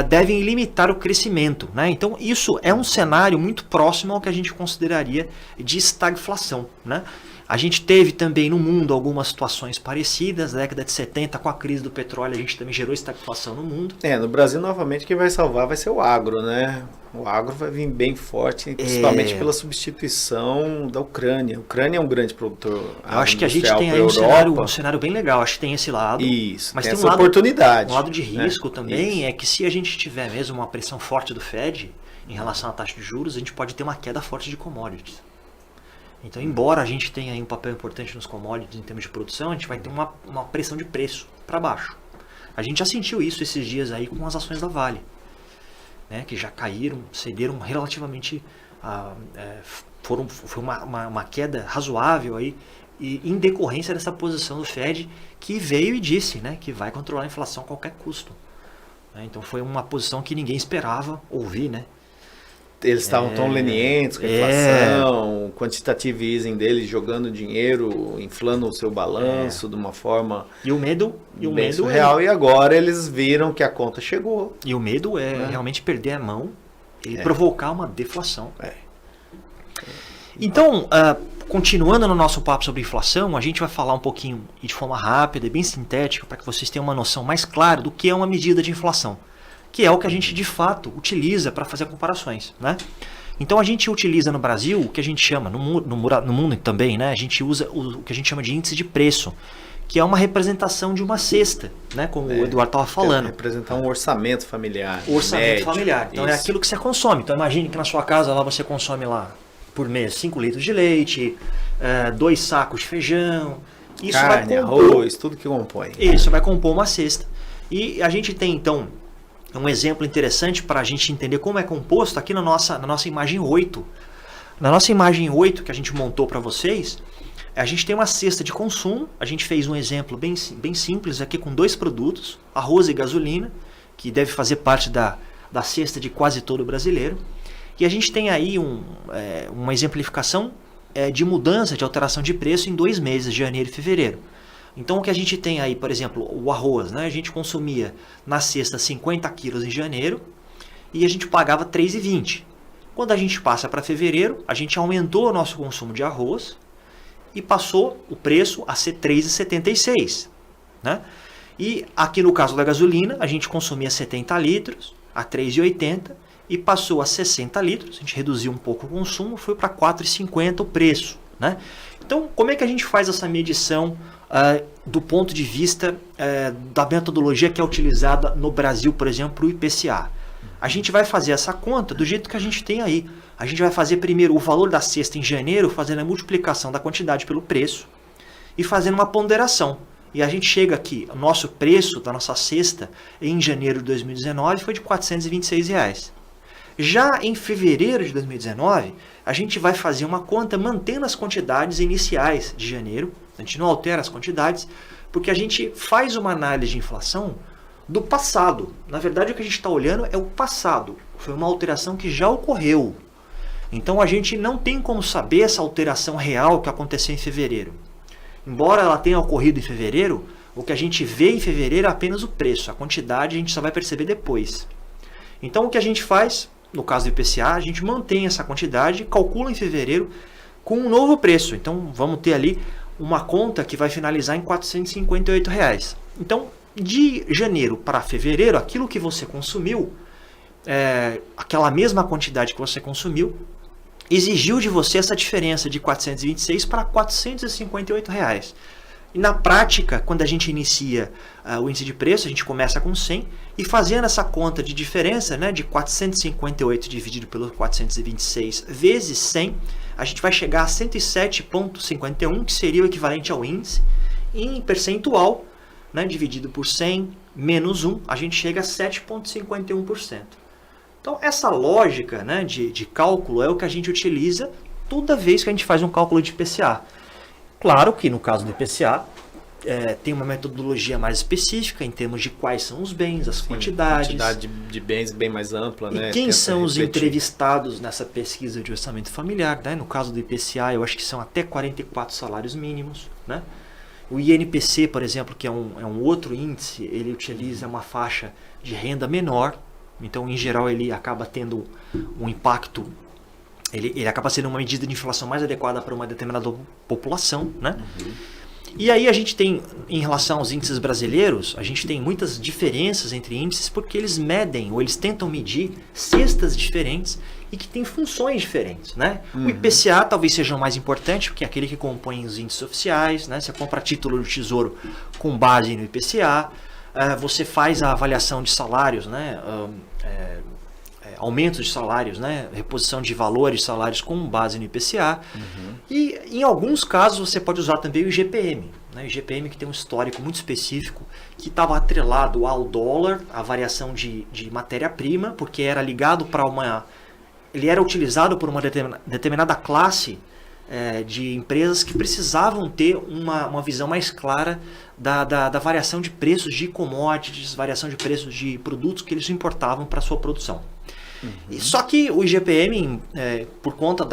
devem limitar o crescimento, né? Então, isso é um cenário muito próximo ao que a gente consideraria de estagflação, né? A gente teve também no mundo algumas situações parecidas. Na década de 70, com a crise do petróleo, a gente também gerou estagflação no mundo. No Brasil, novamente, quem vai salvar vai ser o agro, né? O agro vai vir bem forte, principalmente pela substituição da Ucrânia. A Ucrânia é um grande produtor. Eu acho que a gente tem aí um cenário bem legal. Acho que tem esse lado. Isso, mas tem tem essa oportunidade. Um lado de risco também Isso. é que se a gente tiver mesmo uma pressão forte do Fed em relação à taxa de juros, a gente pode ter uma queda forte de commodities. Então, embora a gente tenha aí um papel importante nos commodities em termos de produção, a gente vai ter uma pressão de preço para baixo. A gente já sentiu isso esses dias aí com as ações da Vale, né, que já caíram, cederam relativamente, foi uma queda razoável aí, e em decorrência dessa posição do Fed, que veio e disse, né, que vai controlar a inflação a qualquer custo. Então foi uma posição que ninguém esperava ouvir, né? Eles estavam tão lenientes com a inflação, o quantitative easing deles jogando dinheiro, inflando o seu balanço de uma forma e o medo surreal. E agora eles viram que a conta chegou. E o medo é realmente perder a mão e provocar uma deflação. Então, continuando no nosso papo sobre inflação, a gente vai falar um pouquinho de forma rápida e bem sintética para que vocês tenham uma noção mais clara do que é uma medida de inflação, que é o que a gente de fato utiliza para fazer comparações, né? Então a gente utiliza no Brasil o que a gente chama, no mundo também, né? A gente usa o que a gente chama de índice de preço, que é uma representação de uma cesta, né? Como o Eduardo estava falando. Representar um orçamento familiar. Familiar. Então é aquilo que você consome. Então imagine que na sua casa lá você consome lá por mês 5 litros de leite, 2 sacos de feijão. Isso carne, vai compor, arroz, tudo que compõe. Isso vai compor uma cesta. E a gente tem então um exemplo interessante para a gente entender como é composto aqui na nossa imagem 8. Na nossa imagem 8 que a gente montou para vocês, a gente tem uma cesta de consumo. A gente fez um exemplo bem simples aqui com 2 produtos, arroz e gasolina, que deve fazer parte da cesta de quase todo brasileiro. E a gente tem aí uma exemplificação de mudança, de alteração de preço em 2 meses, janeiro e fevereiro. Então o que a gente tem aí, por exemplo, o arroz, né? A gente consumia na cesta 50 quilos em janeiro e a gente pagava R$ 3,20. Quando a gente passa para fevereiro, a gente aumentou o nosso consumo de arroz e passou o preço a ser R$ 3,76. Né? E aqui no caso da gasolina, a gente consumia 70 litros a R$ 3,80 e passou a 60 litros, a gente reduziu um pouco o consumo, foi para R$ 4,50 o preço. Né? Então, como é que a gente faz essa medição do ponto de vista da metodologia que é utilizada no Brasil, por exemplo, para o IPCA? A gente vai fazer essa conta do jeito que a gente tem aí. A gente vai fazer primeiro o valor da cesta em janeiro, fazendo a multiplicação da quantidade pelo preço e fazendo uma ponderação. E a gente chega aqui, o nosso preço da nossa cesta em janeiro de 2019 foi de R$ 426. Já em fevereiro de 2019, a gente vai fazer uma conta mantendo as quantidades iniciais de janeiro. A gente não altera as quantidades, porque a gente faz uma análise de inflação do passado. Na verdade, o que a gente está olhando é o passado. Foi uma alteração que já ocorreu. Então, a gente não tem como saber essa alteração real que aconteceu em fevereiro. Embora ela tenha ocorrido em fevereiro, o que a gente vê em fevereiro é apenas o preço. A quantidade a gente só vai perceber depois. Então, o que a gente faz, no caso do IPCA, a gente mantém essa quantidade, calcula em fevereiro com um novo preço. Então, vamos ter ali uma conta que vai finalizar em R$ 458. Então, de janeiro para fevereiro, aquilo que você consumiu, aquela mesma quantidade que você consumiu, exigiu de você essa diferença de 426 para R$ 458. E na prática, quando a gente inicia o índice de preço, a gente começa com 100 e fazendo essa conta de diferença, né, de 458 dividido pelo 426 vezes 100, a gente vai chegar a 107,51, que seria o equivalente ao índice. E em percentual, né, dividido por 100 menos 1, a gente chega a 7,51%. Então, essa lógica, né, de cálculo é o que a gente utiliza toda vez que a gente faz um cálculo de IPCA. Claro que no caso do IPCA, tem uma metodologia mais específica em termos de quais são os bens, as quantidades. Quantidade de bens bem mais ampla, né? E quem Tenta são os refletir. entrevistados nessa pesquisa de orçamento familiar, né? No caso do IPCA, eu acho que são até 44 salários mínimos, né? O INPC, por exemplo, que é um outro índice, ele utiliza uma faixa de renda menor. Então, em geral, ele acaba tendo um impacto, ele acaba sendo uma medida de inflação mais adequada para uma determinada população, né? E aí a gente tem, em relação aos índices brasileiros, a gente tem muitas diferenças entre índices porque eles medem, ou eles tentam medir cestas diferentes e que têm funções diferentes, né? O IPCA talvez seja o mais importante, porque é aquele que compõe os índices oficiais, né? Você compra título do Tesouro com base no IPCA, você faz a avaliação de salários, né? Aumentos de salários, né? Reposição de valores de salários com base no IPCA. E em alguns casos você pode usar também o IGPM. Né? O IGPM que tem um histórico muito específico que estava atrelado ao dólar, à variação de matéria-prima, porque era ligado para ele era utilizado por uma determinada classe de empresas que precisavam ter uma visão mais clara da variação de preços de commodities, variação de preços de produtos que eles importavam para sua produção. Só que o IGPM, por conta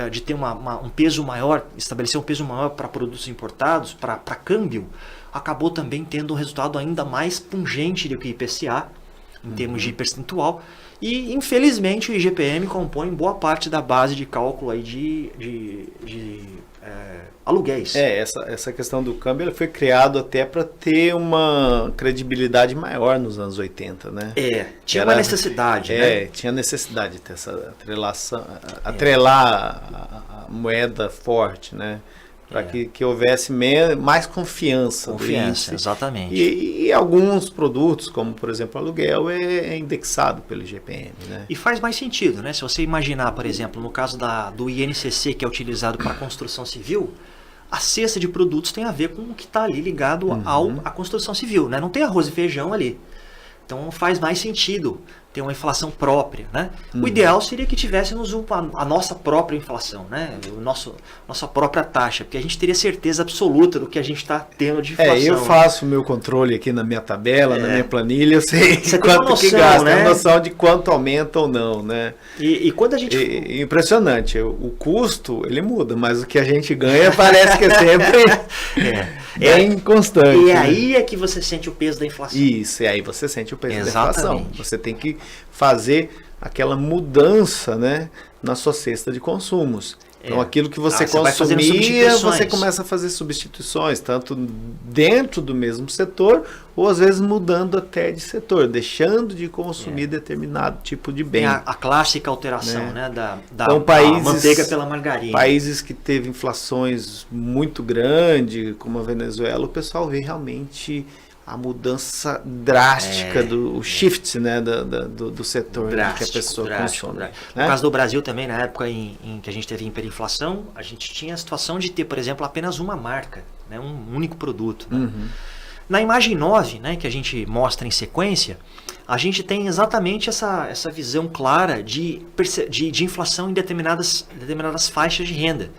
de ter um peso maior, estabelecer um peso maior para produtos importados, para câmbio, acabou também tendo um resultado ainda mais pungente do que o IPCA, em termos de percentual. E, infelizmente, o IGPM compõe boa parte da base de cálculo aí de aluguéis. Essa questão do câmbio ele foi criado até para ter uma credibilidade maior nos anos 80, né? Tinha uma necessidade, né? Tinha necessidade de ter essa atrelar a moeda forte, né? Para que houvesse mais confiança. Confiança, exatamente. E alguns produtos, como por exemplo o aluguel, é indexado pelo IGPM, né? E faz mais sentido, né? Se você imaginar, por exemplo, no caso do INCC, que é utilizado para construção civil, a cesta de produtos tem a ver com o que está ali ligado à construção civil, né? Não tem arroz e feijão ali. Então faz mais sentido ter uma inflação própria, né? O ideal seria que tivéssemos a nossa própria inflação, né? Nossa própria taxa, porque a gente teria certeza absoluta do que a gente está tendo de inflação. Eu faço o meu controle aqui na minha tabela, na minha planilha, eu sei quanto noção, que gasta, né? Tem noção de quanto aumenta ou não, né? E quando a gente... Impressionante, o custo ele muda, mas o que a gente ganha parece que é sempre bem constante. E aí é que você sente o peso da inflação. Isso, e aí você sente o peso da inflação. Exatamente. Você tem que fazer aquela mudança, né, na sua cesta de consumos. Então aquilo que você consumia, você começa a fazer substituições, tanto dentro do mesmo setor, ou às vezes mudando até de setor, deixando de consumir determinado tipo de bem. A clássica alteração, né, da manteiga pela margarina. Países que teve inflações muito grandes, como a Venezuela, o pessoal vê realmente a mudança drástica o shift, né, do setor que a pessoa consome. Né? No caso do Brasil também, na época em que a gente teve hiperinflação, a gente tinha a situação de ter, por exemplo, apenas uma marca, né, um único produto. Né? Na imagem 9, né, que a gente mostra em sequência, a gente tem exatamente essa visão clara de inflação em determinadas faixas de renda.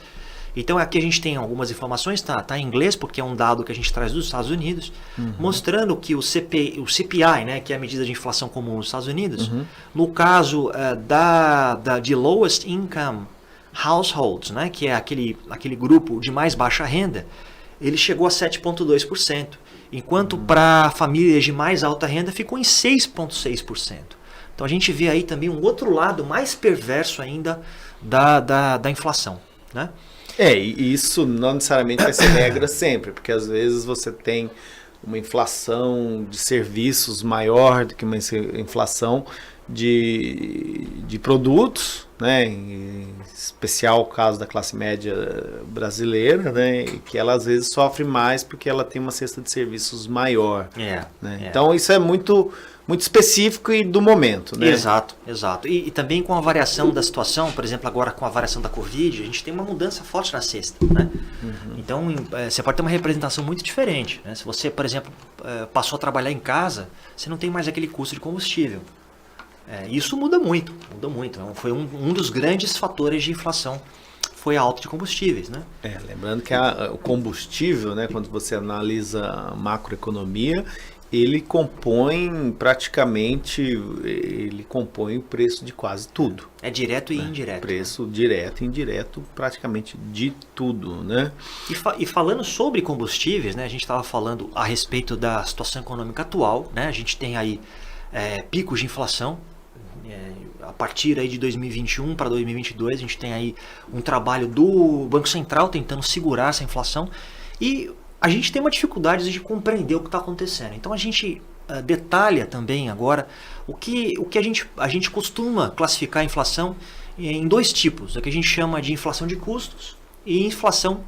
Então aqui a gente tem algumas informações, tá em inglês, porque é um dado que a gente traz dos Estados Unidos, mostrando que o CPI, né, que é a medida de inflação comum nos Estados Unidos, no caso de lowest income households, né, que é aquele grupo de mais baixa renda, ele chegou a 7,2%, enquanto para famílias de mais alta renda ficou em 6,6%. Então a gente vê aí também um outro lado mais perverso ainda da inflação, né? E isso não necessariamente vai ser regra sempre, porque às vezes você tem uma inflação de serviços maior do que uma inflação de produtos, né? Em especial o caso da classe média brasileira, né? Que ela às vezes sofre mais porque ela tem uma cesta de serviços maior. Né? Então isso é muito específico e do momento, né? Exato. E também com a variação da situação, por exemplo, agora com a variação da Covid, a gente tem uma mudança forte na cesta, né? Então, você pode ter uma representação muito diferente, né? Se você, por exemplo, passou a trabalhar em casa, você não tem mais aquele custo de combustível. Isso muda muito. Então, foi um dos grandes fatores de inflação, foi a alta de combustíveis, né? Lembrando que o combustível, né, quando você analisa a macroeconomia, ele compõe o preço de quase tudo. É direto e indireto. Preço direto e indireto praticamente de tudo, né? E falando sobre combustíveis, né, a gente estava falando a respeito da situação econômica atual, né? A gente tem aí picos de inflação. A partir aí de 2021 para 2022, a gente tem aí um trabalho do Banco Central tentando segurar essa inflação e a gente tem uma dificuldade de compreender o que está acontecendo. Então a gente detalha também agora o que a gente costuma classificar a inflação em dois tipos, o que a gente chama de inflação de custos e inflação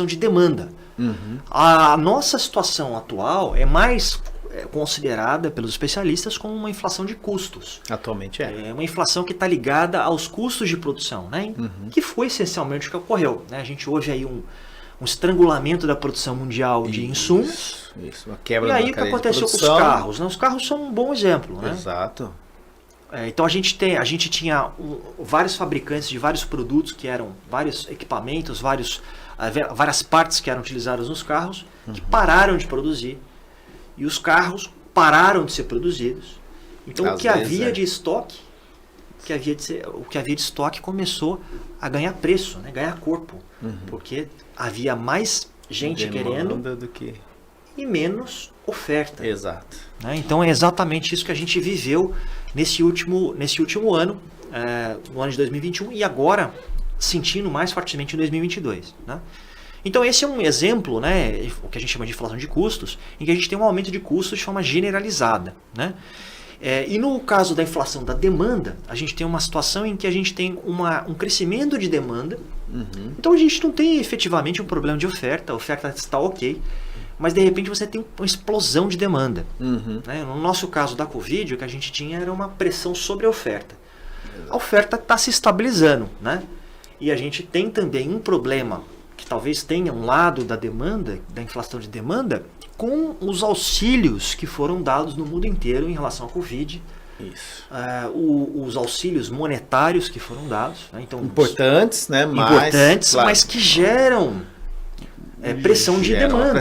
de demanda. Uhum. A nossa situação atual é mais considerada pelos especialistas como uma inflação de custos. Atualmente É uma inflação que está ligada aos custos de produção, né? Que foi essencialmente o que ocorreu, né? A gente ouve aí um estrangulamento da produção mundial de insumos. Isso, uma quebra e aí na o que cadeia de aconteceu com os produção. carros? Né? Os carros são um bom exemplo, né? Exato. Então a gente tinha vários fabricantes de vários produtos que eram vários equipamentos, várias partes que eram utilizadas nos carros que pararam de produzir. E os carros pararam de ser produzidos. Então o que havia de estoque, o que havia de estoque começou a ganhar preço, né? Ganhar corpo. Porque havia mais gente querendo do que... e menos oferta. Exato. Né? Então é exatamente isso que a gente viveu nesse último ano, no ano de 2021, e agora sentindo mais fortemente em 2022. Né? Então esse é um exemplo, né, o que a gente chama de inflação de custos, em que a gente tem um aumento de custos de forma generalizada. Né? E no caso da inflação da demanda, a gente tem uma situação em que a gente tem um crescimento de demanda. Então a gente não tem efetivamente um problema de oferta, a oferta está ok, mas de repente você tem uma explosão de demanda. Né? No nosso caso da Covid, o que a gente tinha era uma pressão sobre a oferta. A oferta está se estabilizando, né? E a gente tem também um problema que talvez tenha um lado da demanda, da inflação de demanda, com os auxílios que foram dados no mundo inteiro em relação à Covid. Isso. Os auxílios monetários que foram dados. Né? Então, importantes, né? Importantes, mas que geram pressão de demanda.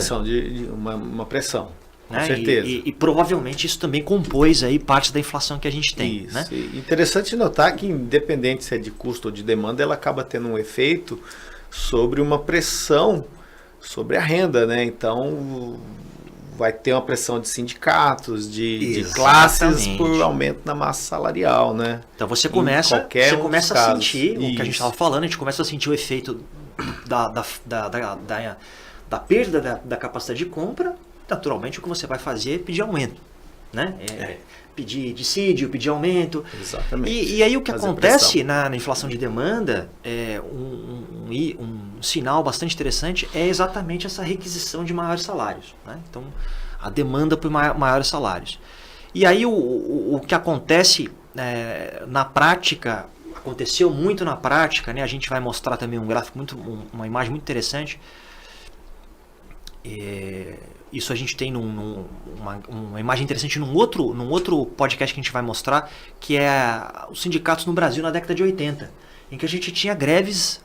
Uma pressão, com né? certeza. E provavelmente isso também compôs aí parte da inflação que a gente tem. Isso. Né? E interessante notar que, independente se é de custo ou de demanda, ela acaba tendo um efeito sobre uma pressão sobre a renda, né? Então vai ter uma pressão de sindicatos, de classes por aumento na massa salarial, né? Então você começa a sentir o que a gente estava falando, a gente começa a sentir o efeito da perda da capacidade de compra. Naturalmente o que você vai fazer é pedir aumento, né? Pedir dissídio, pedir aumento. Exatamente. E aí o que acontece na inflação de demanda, um sinal bastante interessante é exatamente essa requisição de maiores salários. Né? Então, a demanda por maiores salários. E aí o que acontece na prática, aconteceu muito na prática, né? A gente vai mostrar também um gráfico, uma imagem muito interessante. Isso a gente tem uma imagem interessante num outro podcast que a gente vai mostrar, que é os sindicatos no Brasil na década de 80, em que a gente tinha greves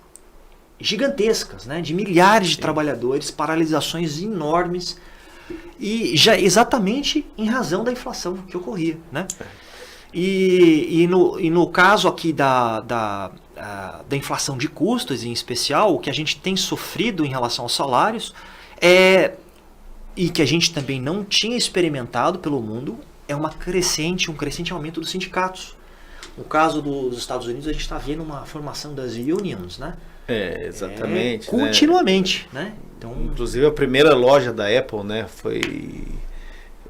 gigantescas, né, de milhares de trabalhadores, paralisações enormes, e já exatamente em razão da inflação que ocorria. Né? E no caso aqui da inflação de custos, em especial, o que a gente tem sofrido em relação aos salários e que a gente também não tinha experimentado pelo mundo, é um crescente aumento dos sindicatos. No caso dos Estados Unidos, a gente está vendo uma formação das unions, né? Exatamente. Continuamente, né? Então, inclusive a primeira loja da Apple, né,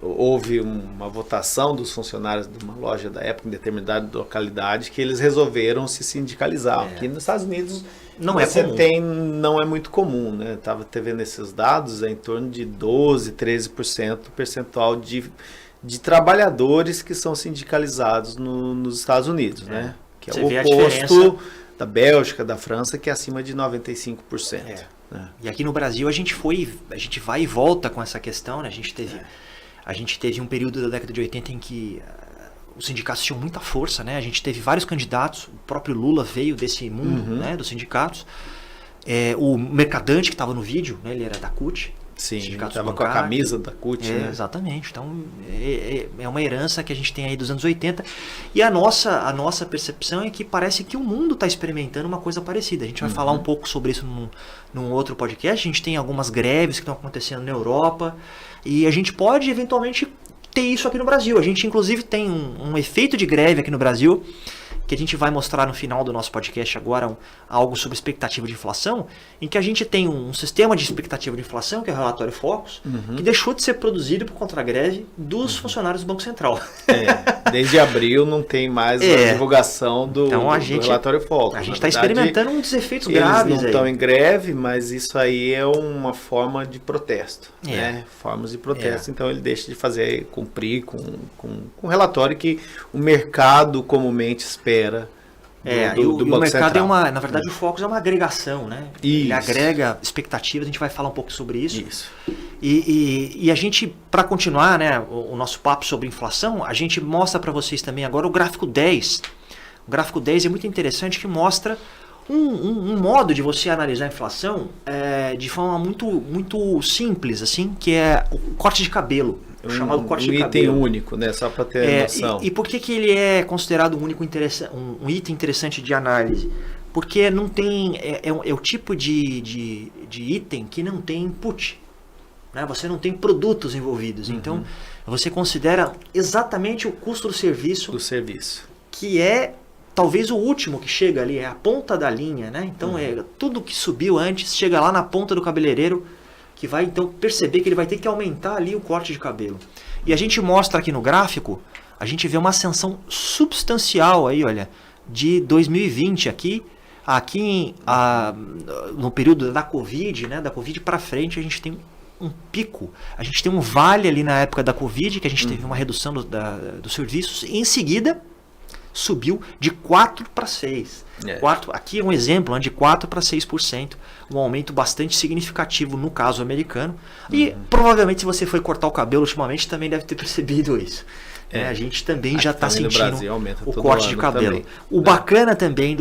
houve uma votação dos funcionários de uma loja da Apple em determinada localidade que eles resolveram se sindicalizar. Aqui nos Estados Unidos não é muito comum, né? Estava vendo esses dados, em torno de 12, 13% percentual de trabalhadores que são sindicalizados nos Estados Unidos, né? Que é o oposto da Bélgica, da França, que é acima de 95%. Né? E aqui no Brasil a gente vai e volta com essa questão, né? A gente teve um período da década de 80 em que os sindicatos tinham muita força, né? A gente teve vários candidatos, o próprio Lula veio desse mundo, né, dos sindicatos. O Mercadante, que estava no vídeo, né, ele era da CUT. Sim, estava com a camisa da CUT, né? Exatamente. Então, é uma herança que a gente tem aí dos anos 80. E a nossa percepção é que parece que o mundo está experimentando uma coisa parecida. A gente vai falar um pouco sobre isso num outro podcast. A gente tem algumas greves que estão acontecendo na Europa. E a gente pode, eventualmente, ter isso aqui no Brasil. A gente, inclusive, tem um efeito de greve aqui no Brasil, que a gente vai mostrar no final do nosso podcast agora, algo sobre expectativa de inflação, em que a gente tem um sistema de expectativa de inflação, que é o relatório Focus, que deixou de ser produzido por conta da greve dos funcionários do Banco Central. Desde abril não tem mais a divulgação do relatório Focus. A gente está experimentando um dos efeitos graves. Eles não estão em greve, mas isso aí é uma forma de protesto. Né? Formas de protesto. Então ele deixa de cumprir com um relatório que o mercado comumente espera. Do Banco mercado Central. na verdade, o Focus é uma agregação, né? Ele agrega expectativas, a gente vai falar um pouco sobre isso. E a gente, para continuar, né, o nosso papo sobre inflação, a gente mostra para vocês também agora o gráfico 10. O gráfico 10 é muito interessante, que mostra um modo de você analisar a inflação de forma muito, muito simples, assim, que é o corte de cabelo. Chamado corte de cabelo. Um item único, né? Só para ter noção. E por que ele é considerado um item interessante de análise? Porque não tem, é o tipo de item que não tem input. Né? Você não tem produtos envolvidos. Então, você considera exatamente o custo do serviço. Que é talvez o último que chega ali, é a ponta da linha. Né? Então, tudo que subiu antes chega lá na ponta do cabeleireiro, que vai então perceber que ele vai ter que aumentar ali o corte de cabelo. E a gente mostra aqui no gráfico, a gente vê uma ascensão substancial aí, olha, de 2020 aqui no período da Covid, né, da Covid para frente a gente tem um pico, a gente tem um vale ali na época da Covid, que a gente teve uma redução dos serviços, e em seguida subiu de 4 para 6. Aqui é um exemplo, né, de 4 para 6%, um aumento bastante significativo no caso americano. E provavelmente, se você foi cortar o cabelo ultimamente, também deve ter percebido isso. A gente também já está sentindo o corte de cabelo. Também. O bacana também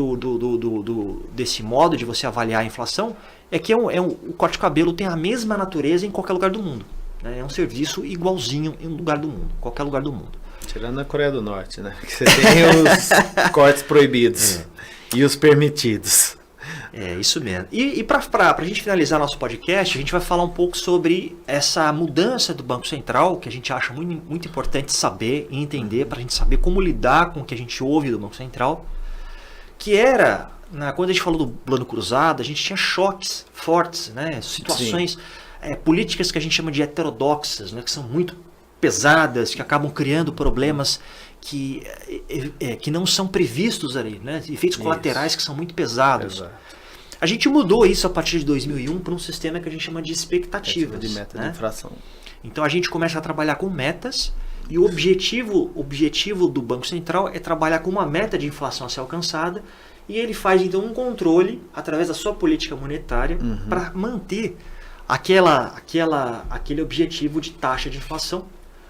desse modo de você avaliar a inflação é que o corte de cabelo tem a mesma natureza em qualquer lugar do mundo. Né? É um serviço igualzinho em qualquer lugar do mundo. Tirando na Coreia do Norte, né? Que você tem os cortes proibidos e os permitidos. É, isso mesmo. E para a gente finalizar nosso podcast, a gente vai falar um pouco sobre essa mudança do Banco Central, que a gente acha muito, muito importante saber e entender, para a gente saber como lidar com o que a gente ouve do Banco Central, que era, quando a gente falou do plano cruzado, a gente tinha choques fortes, né? Situações políticas que a gente chama de heterodoxas, né? Que são muito pesadas, que acabam criando problemas que não são previstos ali, né? Efeitos colaterais que são muito pesados. Exato. A gente mudou isso a partir de 2001 para um sistema que a gente chama de expectativas. De meta de inflação. Então a gente começa a trabalhar com metas, e o objetivo do Banco Central é trabalhar com uma meta de inflação a ser alcançada, e ele faz então um controle através da sua política monetária para manter aquele objetivo de taxa de inflação.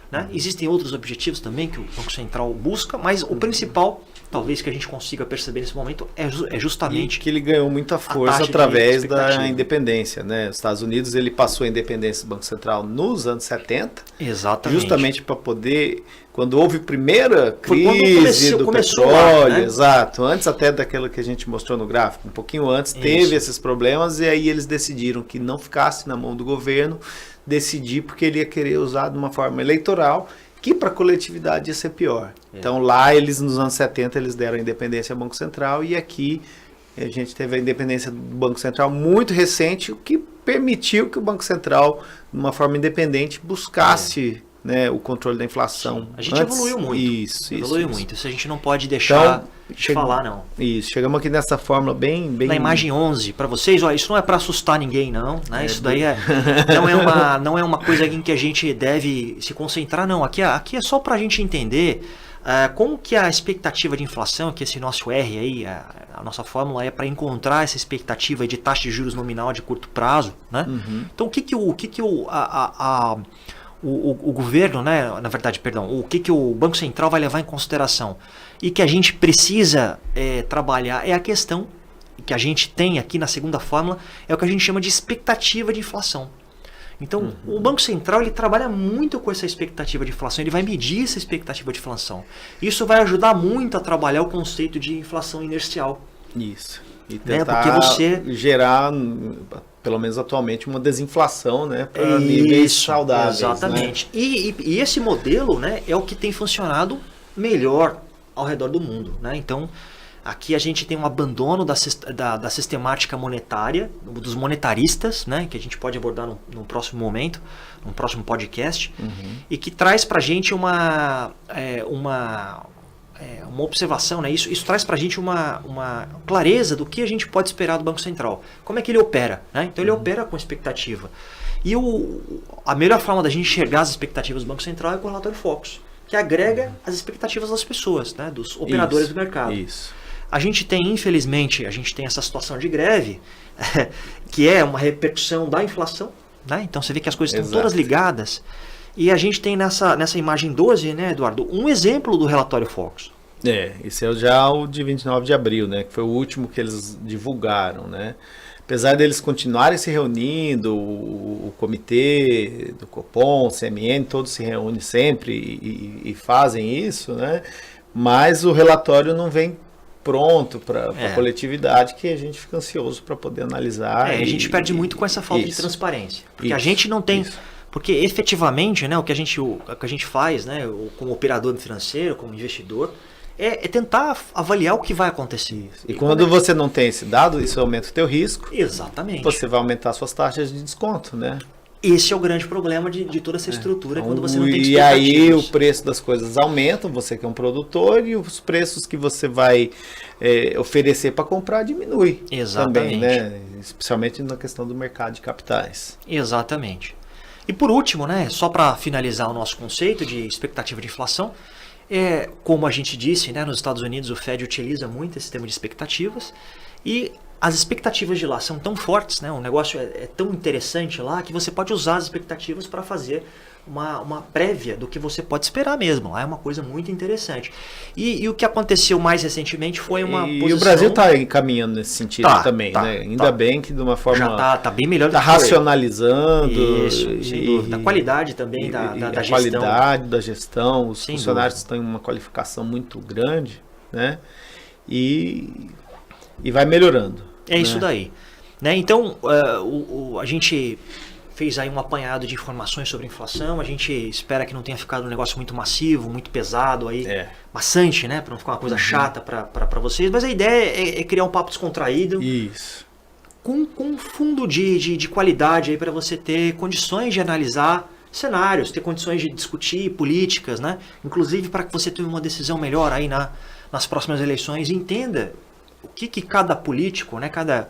Né? Existem outros objetivos também que o Banco Central busca, mas o principal, talvez que a gente consiga perceber nesse momento, é justamente... E que ele ganhou muita força através da independência. Né? Os Estados Unidos, ele passou a independência do Banco Central nos anos 70. Exatamente. Justamente para poder... Quando houve a primeira crise do petróleo, né? Exato, antes até daquela que a gente mostrou no gráfico, um pouquinho antes, teve esses problemas, e aí eles decidiram que não ficasse na mão do governo, decidir porque ele ia querer usar de uma forma eleitoral, que para a coletividade ia ser pior. Então lá, nos anos 70, eles deram a independência ao Banco Central, e aqui a gente teve a independência do Banco Central muito recente, o que permitiu que o Banco Central, de uma forma independente, buscasse... Né, o controle da inflação. Sim. A gente evoluiu muito. Isso. Isso a gente não pode deixar de falar, não. Isso, chegamos aqui nessa fórmula bem... Na imagem 11, para vocês, olha, isso não é para assustar ninguém, não. Né? Isso daí não é uma coisa em que a gente deve se concentrar, não. Aqui é só para a gente entender como que a expectativa de inflação, que esse nosso R aí, a nossa fórmula é para encontrar essa expectativa de taxa de juros nominal de curto prazo. Né? Então, o que o governo, né, na verdade, perdão, o que o Banco Central vai levar em consideração e que a gente precisa trabalhar é a questão que a gente tem aqui na segunda fórmula, é o que a gente chama de expectativa de inflação. Então, o Banco Central ele trabalha muito com essa expectativa de inflação, ele vai medir essa expectativa de inflação. Isso vai ajudar muito a trabalhar o conceito de inflação inercial. Isso. E tentar porque você gerar, pelo menos atualmente, uma desinflação, né, para níveis saudáveis. Exatamente. Né? E esse modelo, né, é o que tem funcionado melhor ao redor do mundo. Né? Então, aqui a gente tem um abandono da sistemática monetária, dos monetaristas, né, que a gente pode abordar num próximo momento, num próximo podcast, e que traz para a gente uma observação, né? Isso traz para a gente uma clareza do que a gente pode esperar do Banco Central. Como é que ele opera? Né? Então ele opera com expectativa. E a melhor forma da gente enxergar as expectativas do Banco Central é com o relatório Focus, que agrega as expectativas das pessoas, né? Dos operadores do mercado. Isso. A gente tem, infelizmente, essa situação de greve, que é uma repercussão da inflação. Né? Então você vê que as coisas estão todas ligadas. E a gente tem nessa imagem 12, né, Eduardo, um exemplo do relatório Focus. Esse é já o de 29 de abril, né, que foi o último que eles divulgaram, né. Apesar deles continuarem se reunindo, o comitê do Copom, CMN, todos se reúnem sempre e fazem isso, né, mas o relatório não vem pronto para a coletividade, que a gente fica ansioso para poder analisar. A gente perde muito com essa falta de transparência, porque a gente não tem... Porque efetivamente, né, o que a gente faz, né, como operador financeiro, como investidor, é tentar avaliar o que vai acontecer. E quando você não tem esse dado, isso aumenta o teu risco. Exatamente. Você vai aumentar suas taxas de desconto, né? Esse é o grande problema de toda essa estrutura, quando você não tem expectativas. E aí o preço das coisas aumentam, você que é um produtor, e os preços que você vai oferecer para comprar diminui. Exatamente. Também, né? Especialmente na questão do mercado de capitais. Exatamente. E por último, né, só para finalizar o nosso conceito de expectativa de inflação, como a gente disse, né, nos Estados Unidos o Fed utiliza muito esse sistema de expectativas e as expectativas de lá são tão fortes, né, o negócio é tão interessante lá que você pode usar as expectativas para fazer uma prévia do que você pode esperar mesmo. Lá é uma coisa muito interessante. E o que aconteceu mais recentemente foi uma posição... E o Brasil está encaminhando nesse sentido também, né? Ainda bem que de uma forma... Já está bem melhor do que racionalizando. Isso, sem dúvida. A qualidade também da gestão. A qualidade da gestão. Os funcionários estão em uma qualificação muito grande, né? E vai melhorando. É isso daí. Né? Então, a gente fez aí um apanhado de informações sobre inflação. A gente espera que não tenha ficado um negócio muito massivo, muito pesado, aí, maçante, né? Para não ficar uma coisa chata para vocês. Mas a ideia é criar um papo descontraído. Isso. Com um fundo de qualidade aí para você ter condições de analisar cenários, ter condições de discutir políticas, né? Inclusive para que você tenha uma decisão melhor aí nas próximas eleições e entenda o que cada político, né? Cada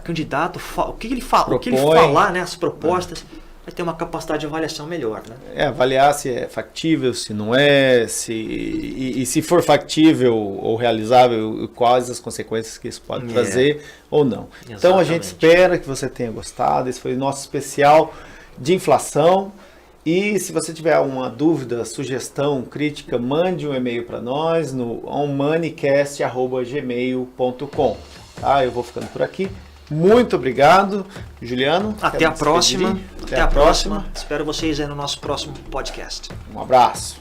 candidato, o que ele fala, o que ele falar, né, as propostas, vai ter uma capacidade de avaliação melhor, né? Avaliar se é factível, se não é, e se for factível ou realizável, quais as consequências que isso pode trazer ou não. Exatamente. Então a gente espera que você tenha gostado. Esse foi o nosso especial de inflação. E se você tiver uma dúvida, sugestão, crítica, mande um e-mail para nós no onmoneycast@gmail.com. Eu vou ficando por aqui. Muito obrigado, Juliano. Até a próxima. Até a próxima. Espero vocês aí no nosso próximo podcast. Um abraço.